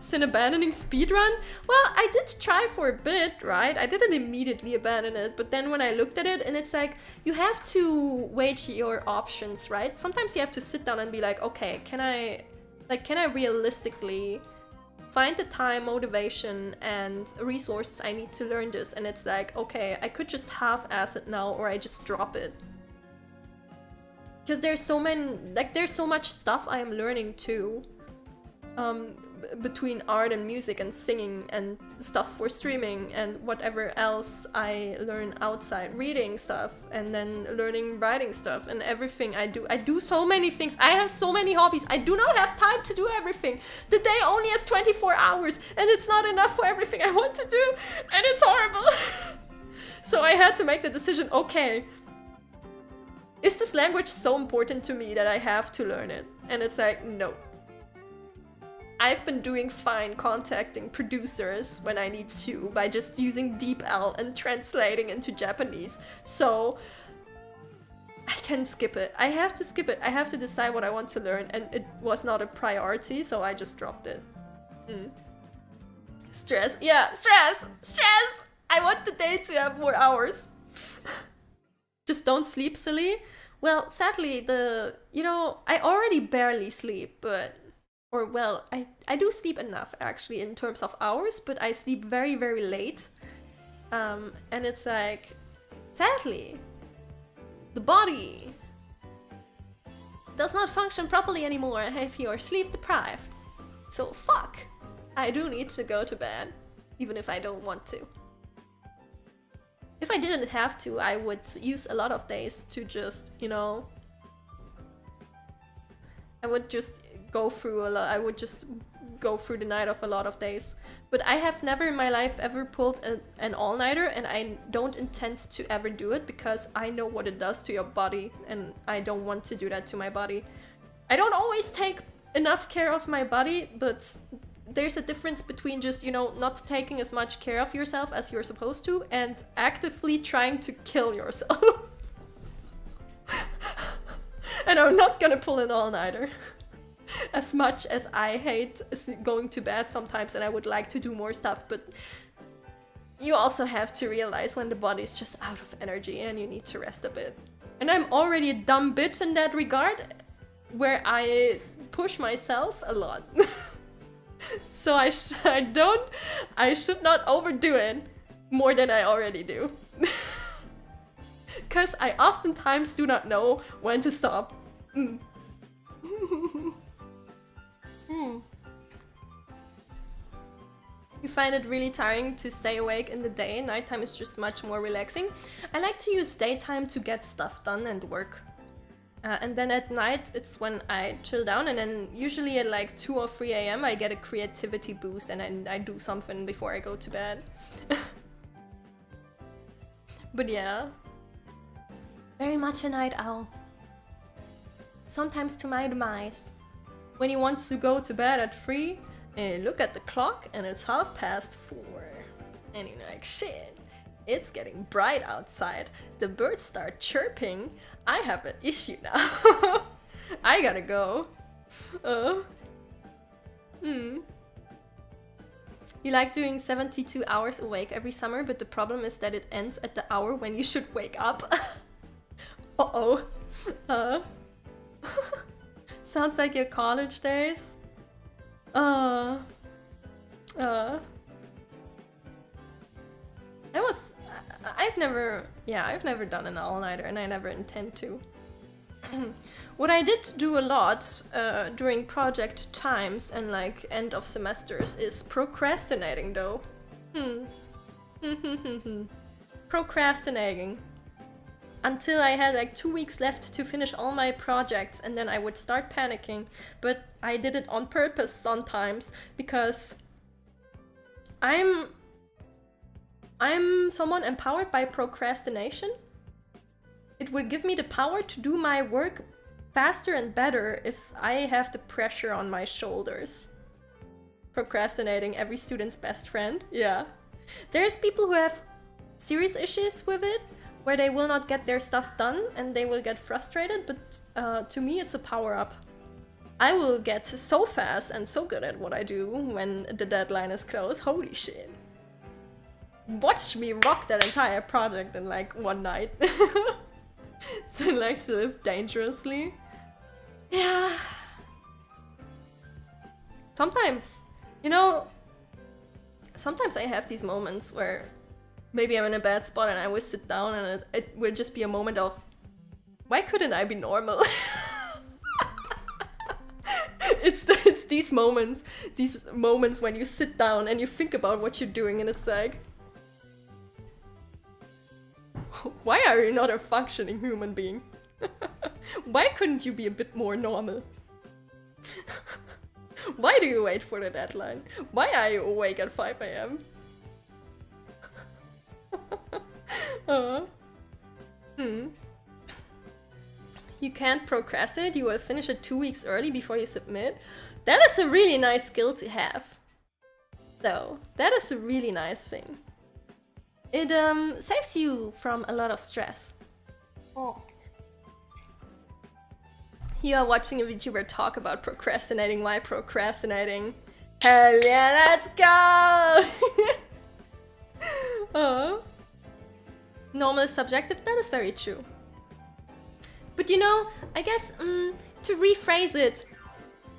Sin abandoning speedrun? Well, I did try for a bit, right? I didn't immediately abandon it, but then when I looked at it, and it's like, you have to weigh your options, right? Sometimes you have to sit down and be like, okay, can I realistically find the time, motivation, and resources I need to learn this? And it's like, okay, I could just half-ass it now, or I just drop it. Because there's so much stuff I am learning too. Between art and music and singing and stuff for streaming and whatever else I learn outside, reading stuff and then learning writing stuff and everything I do. I do so many things. I have so many hobbies. I do not have time to do everything. The day only has 24 hours and it's not enough for everything I want to do, and it's horrible. So I had to make the decision, okay, is this language so important to me that I have to learn it? And it's like, no. I've been doing fine contacting producers when I need to by just using DeepL and translating into Japanese. So I can skip it. I have to skip it. I have to decide what I want to learn, and it was not a priority, so I just dropped it. Stress. Yeah, stress! Stress! I want the day to have more hours. Just don't sleep, silly. Well, sadly, I already barely sleep, but... Or, well, I do sleep enough, actually, in terms of hours, but I sleep very, very late. And it's like, sadly, the body does not function properly anymore if you're sleep deprived. So, fuck. I do need to go to bed, even if I don't want to. If I didn't have to, I would use a lot of days to just, I would just go through a lot. I would just go through the night of a lot of days. But I have never in my life ever pulled an all-nighter, and I don't intend to ever do it because I know what it does to your body, and I don't want to do that to my body. I don't always take enough care of my body, but there's a difference between just, not taking as much care of yourself as you're supposed to and actively trying to kill yourself. And I'm not gonna pull an all-nighter. As much as I hate going to bed sometimes and I would like to do more stuff, but you also have to realize when the body's just out of energy and you need to rest a bit. And I'm already a dumb bitch in that regard, where I push myself a lot. So I should not overdo it more than I already do. Because I oftentimes do not know when to stop. You find it really tiring to stay awake in the day. Nighttime is just much more relaxing. I like to use daytime to get stuff done and work. And then at night, it's when I chill down, and then usually at like 2 or 3 a.m. I get a creativity boost and I do something before I go to bed. But yeah. Very much a night owl. Sometimes to my demise. When he wants to go to bed at 3, and you look at the clock and it's 4:30. And you're like, shit, it's getting bright outside. The birds start chirping. I have an issue now. I gotta go. You like doing 72 hours awake every summer, but the problem is that it ends at the hour when you should wake up. Uh-oh. Sounds like your college days. I've never done an all-nighter, and I never intend to. What I did do a lot during project times and like end of semesters is procrastinating though. Procrastinating. Until I had like 2 weeks left to finish all my projects, and then I would start panicking. But I did it on purpose sometimes because I'm someone empowered by procrastination. It will give me the power to do my work faster and better if I have the pressure on my shoulders. Procrastinating, every student's best friend. Yeah. There's people who have serious issues with it, where they will not get their stuff done and they will get frustrated, but to me it's a power-up. I will get so fast and so good at what I do when the deadline is close. Holy shit. Watch me rock that entire project in like one night. So likes to live dangerously. Yeah. Sometimes, you know, sometimes I have these moments where maybe I'm in a bad spot and I will sit down and it will just be a moment of, why couldn't I be normal? It's these moments when you sit down and you think about what you're doing and it's like, why are you not a functioning human being? Why couldn't you be a bit more normal? Why do you wait for the deadline? Why are you awake at 5 AM? You can't procrastinate, you will finish it 2 weeks early before you submit. That is a really nice skill to have. Though, that is a really nice thing. It saves you from a lot of stress. Oh. You are watching a VTuber talk about procrastinating. Why procrastinating? Hell yeah, let's go! Oh. Normal is subjective, that is very true. But you know, I guess, to rephrase it,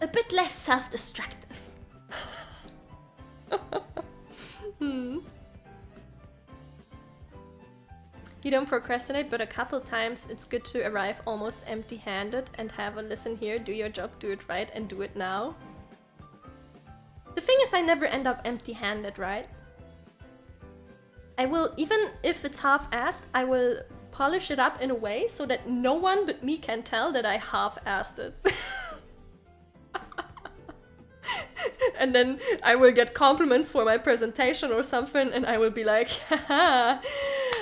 a bit less self-destructive. You don't procrastinate, but a couple times it's good to arrive almost empty-handed and have a listen here, do your job, do it right, and do it now. The thing is, I never end up empty-handed, right? I will, even if it's half-assed, I will polish it up in a way so that no one but me can tell that I half-assed it. And then I will get compliments for my presentation or something and I will be like, haha,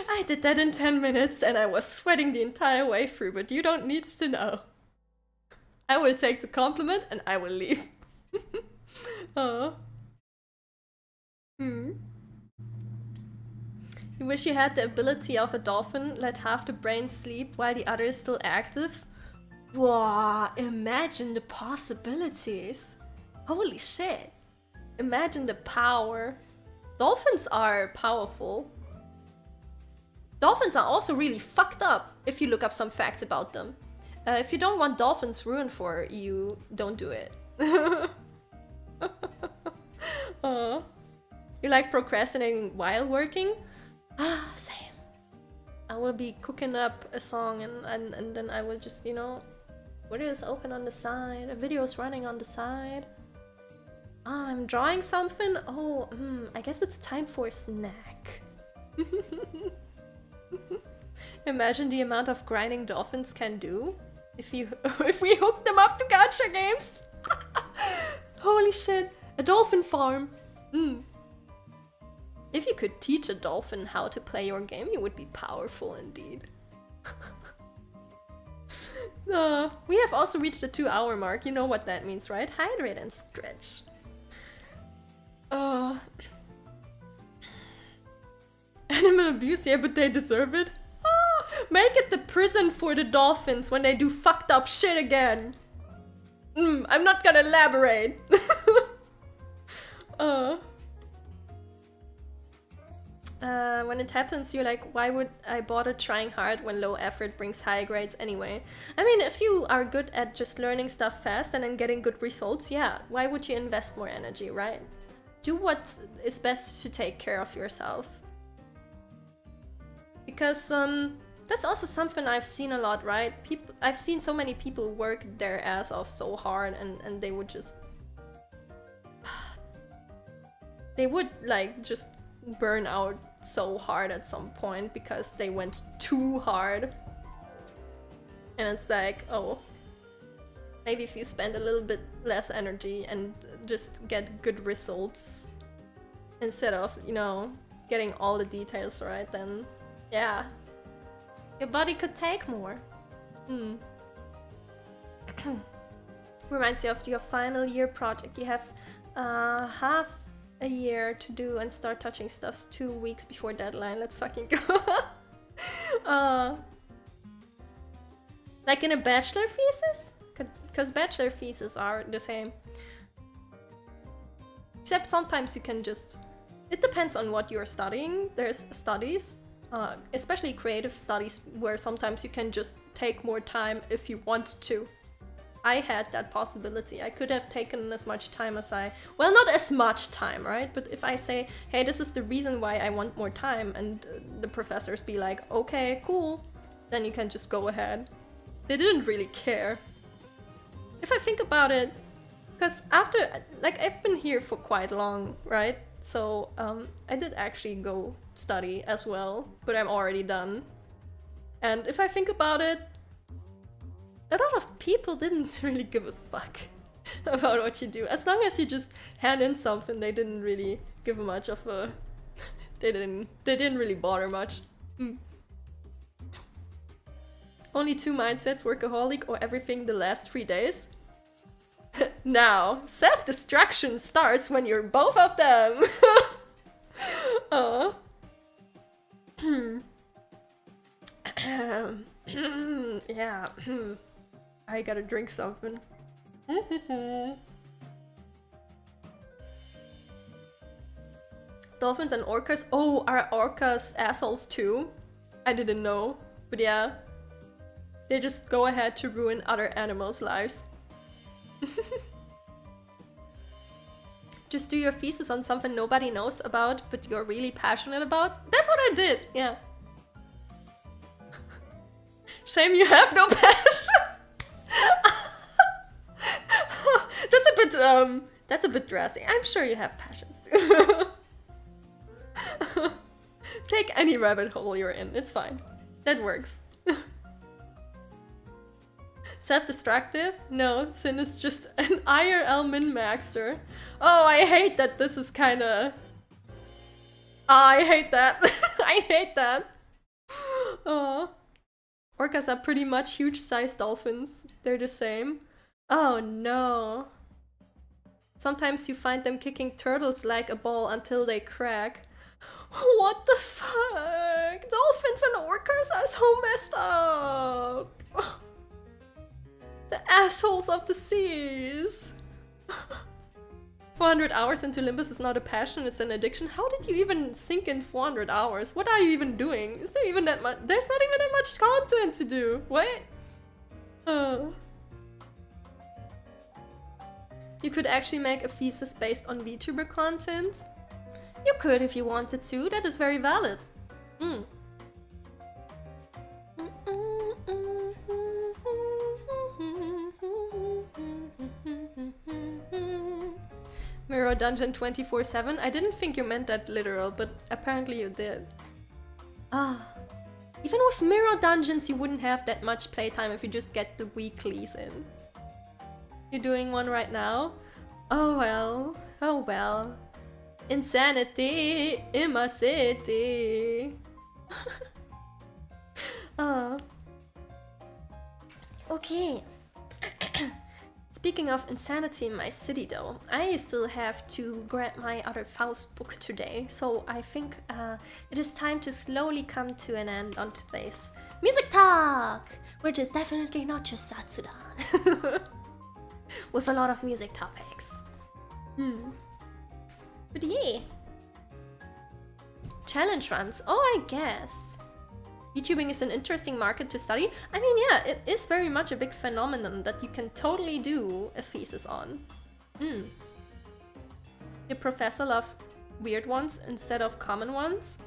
I did that in 10 minutes and I was sweating the entire way through, but you don't need to know. I will take the compliment and I will leave. Oh. You wish you had the ability of a dolphin, let half the brain sleep while the other is still active? Wow, imagine the possibilities. Holy shit. Imagine the power. Dolphins are powerful. Dolphins are also really fucked up if you look up some facts about them. If you don't want dolphins ruined for you, don't do it. You like procrastinating while working? Ah, same. I will be cooking up a song and then I will just, you know, videos open on the side, a video's running on the side. Ah, I'm drawing something? Oh, I guess it's time for a snack. Imagine the amount of grinding dolphins can do if we hook them up to gacha games. Holy shit, a dolphin farm. If you could teach a dolphin how to play your game, you would be powerful indeed. We have also reached the 2-hour mark. You know what that means, right? Hydrate and stretch. Animal abuse, yeah, but they deserve it. Make it the prison for the dolphins when they do fucked up shit again. I'm not gonna elaborate. When it happens, you're like, why would I bother trying hard when low effort brings high grades anyway? I mean, if you are good at just learning stuff fast and then getting good results, yeah, why would you invest more energy, right? Do what is best to take care of yourself. Because that's also something I've seen a lot, right? I've seen so many people work their ass off so hard and they would just... they would like just burn out so hard at some point because they went too hard. And it's like, oh, maybe if you spend a little bit less energy and just get good results instead of, you know, getting all the details right, then yeah, your body could take more. Reminds you of your final year project. You have half a year to do and start touching stuffs 2 weeks before deadline. Let's fucking go. Like in a bachelor thesis? Because bachelor theses are the same. Except sometimes you can just... It depends on what you're studying. There's studies, especially creative studies, where sometimes you can just take more time if you want to. I had that possibility. I could have taken as much time as I... Well, not as much time, right? But if I say, hey, this is the reason why I want more time, and the professors be like, okay, cool, then you can just go ahead. They didn't really care. If I think about it, because after, like, I've been here for quite long, right? So I did actually go study as well, but I'm already done. And if I think about it, a lot of people didn't really give a fuck about what you do. As long as you just hand in something, they didn't really give much of a... They didn't really bother much. Only 2 mindsets, workaholic or everything the last 3 days. Now, self-destruction starts when you're both of them. Yeah. I gotta drink something. Dolphins and orcas? Oh, are orcas assholes too? I didn't know. But yeah. They just go ahead to ruin other animals' lives. Just do your thesis on something nobody knows about, but you're really passionate about? That's what I did, yeah. Shame you have no passion. That's a bit drastic. I'm sure you have passions too. Take any rabbit hole you're in, it's fine. That works. Self-destructive? No, Sin is just an IRL min-maxer. Oh, I hate that this is kinda... I hate that. I hate that. Oh. Orcas are pretty much huge-sized dolphins. They're the same. Oh no. Sometimes you find them kicking turtles like a ball until they crack. What the fuck? Dolphins and orcas are so messed up. The assholes of the seas. 400 hours into Limbus is not a passion, it's an addiction. How did you even sink in 400 hours? What are you even doing? Is there even that much? There's not even that much content to do. What? You could actually make a thesis based on VTuber content. You could if you wanted to. That is very valid. Mirror Dungeon 24/7? I didn't think you meant that literal, but apparently you did. Even with Mirror Dungeons you wouldn't have that much playtime if you just get the weeklies in. You're doing one right now? Oh well. Oh well. Insanity in my city. Okay. Speaking of insanity in my city though, I still have to grab my other Faust book today, so I think it is time to slowly come to an end on today's music talk, which is definitely not just zatsudan. With a lot of music topics. But yeah. Challenge runs, oh I guess. VTubing is an interesting market to study. I mean, yeah, it is very much a big phenomenon that you can totally do a thesis on. Your professor loves weird ones instead of common ones.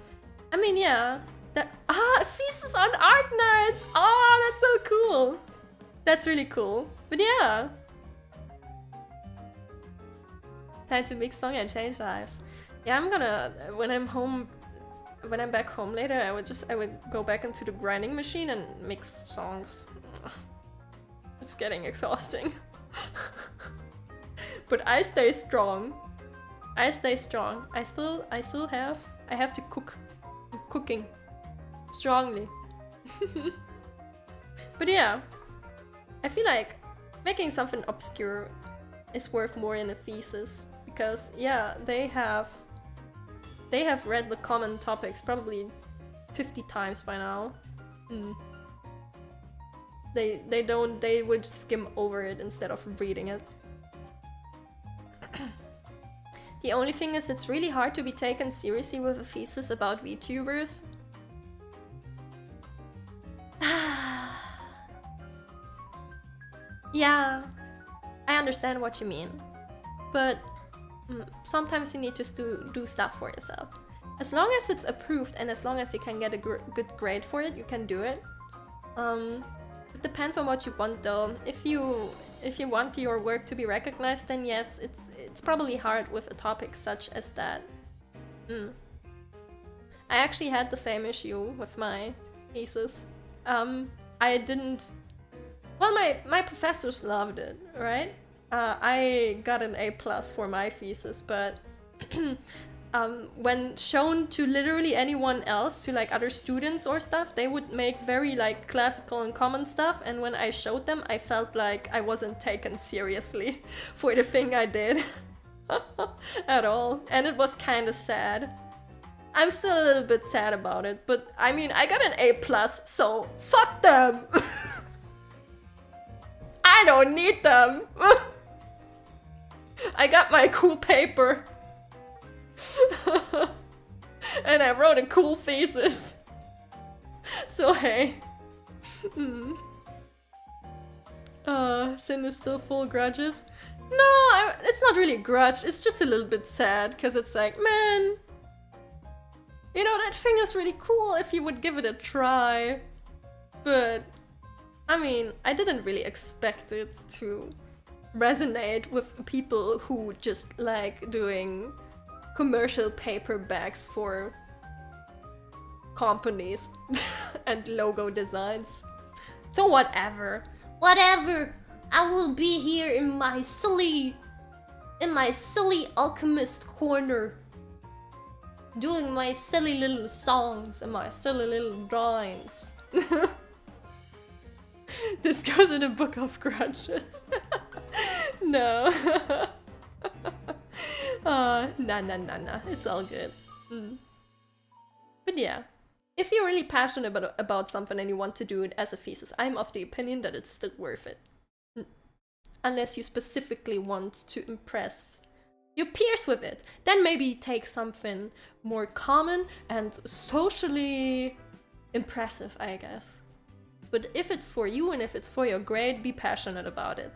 I mean, yeah, that a thesis on art nights. Oh, that's so cool. That's really cool. But yeah, time to mix song and change lives. Yeah, I'm gonna when I'm back home later, I would go back into the grinding machine and mix songs. It's getting exhausting. But I stay strong. I stay strong. I have to cook. I'm cooking. Strongly. But yeah. I feel like making something obscure is worth more in a thesis, because yeah, they have read the common topics probably 50 times by now. They would skim over it instead of reading it. The only thing is, it's really hard to be taken seriously with a thesis about VTubers. Yeah, I understand what you mean, but sometimes you need to do stuff for yourself. As long as it's approved and as long as you can get a good grade for it, you can do it. It depends on what you want though. If you want your work to be recognized, then yes, it's probably hard with a topic such as that. I actually had the same issue with my thesis. I didn't... Well, my professors loved it, right? I got an A+ for my thesis, but when shown to literally anyone else, to like other students or stuff, they would make very like classical and common stuff, and when I showed them, I felt like I wasn't taken seriously for the thing I did at all, and it was kind of sad. I'm still a little bit sad about it, but I mean, I got an A+, so fuck them! I don't need them! I got my cool paper. And I wrote a cool thesis. So hey. Sin is still full grudges. No, it's not really a grudge, it's just a little bit sad, because it's like, man, you know, that thing is really cool if you would give it a try. But, I mean, I didn't really expect it to resonate with people who just like doing commercial paperbacks for companies and logo designs. So whatever. Whatever! I will be here in my silly alchemist corner, doing my silly little songs and my silly little drawings. This goes in a book of grudges. No. Nah. It's all good. But yeah, if you're really passionate about something and you want to do it as a thesis, I'm of the opinion that it's still worth it. Unless you specifically want to impress your peers with it. Then maybe take something more common and socially impressive, I guess. But if it's for you and if it's for your grade, be passionate about it.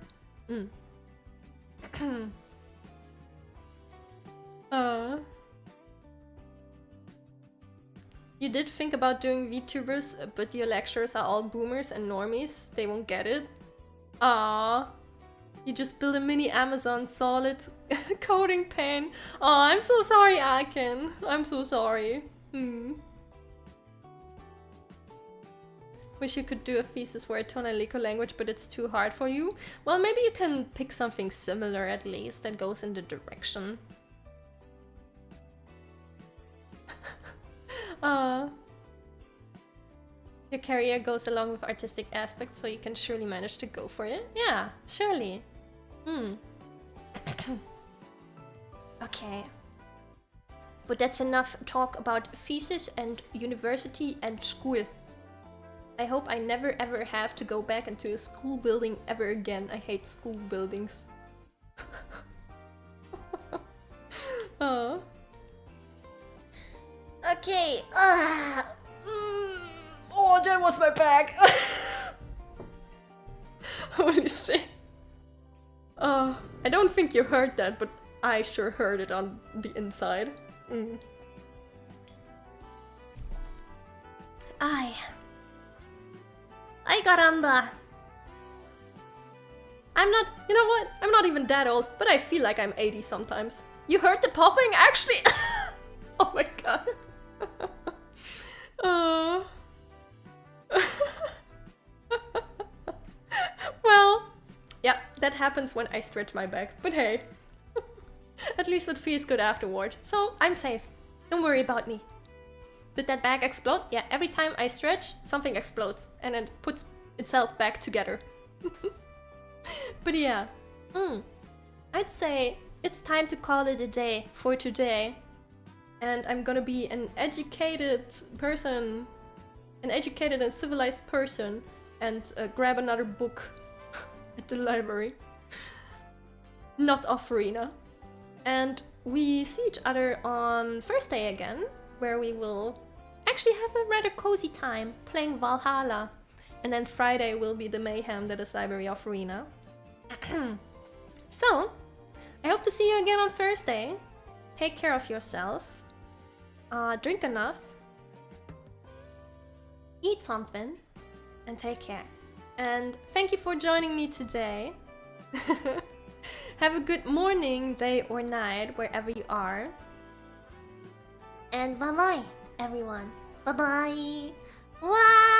You did think about doing VTubers, but your lecturers are all boomers and normies. They won't get it. You just build a mini Amazon solid coding pane. I'm so sorry, Akin. I'm so sorry. Wish you could do a thesis for a Tonalico language, but it's too hard for you. Well, maybe you can pick something similar at least that goes in the direction. Your career goes along with artistic aspects, so you can surely manage to go for it. Yeah, surely. Okay. But that's enough talk about thesis and university and school. I hope I never ever have to go back into a school building ever again. I hate school buildings. Okay. Oh, that was my bag. Holy shit. I don't think you heard that, but I sure heard it on the inside. Ay, caramba. I'm not, you know what? I'm not even that old, but I feel like I'm 80 sometimes. You heard the popping? Actually, oh my god. Well, yeah, that happens when I stretch my back, but hey. At least it feels good afterward, so I'm safe. Don't worry about me. Did that bag explode? Yeah, every time I stretch, something explodes, and it puts itself back together. But yeah, I'd say it's time to call it a day for today. And I'm gonna be an educated person, an educated and civilized person, and grab another book at the library. Not off Arena. And we see each other on Thursday again, where we will actually have a rather cozy time playing Valhalla. And then Friday will be the mayhem that is Library of Arena. So, I hope to see you again on Thursday. Take care of yourself. Drink enough. Eat something. And take care. And thank you for joining me today. Have a good morning, day or night, wherever you are. And bye-bye, everyone. Bye-bye. Wow!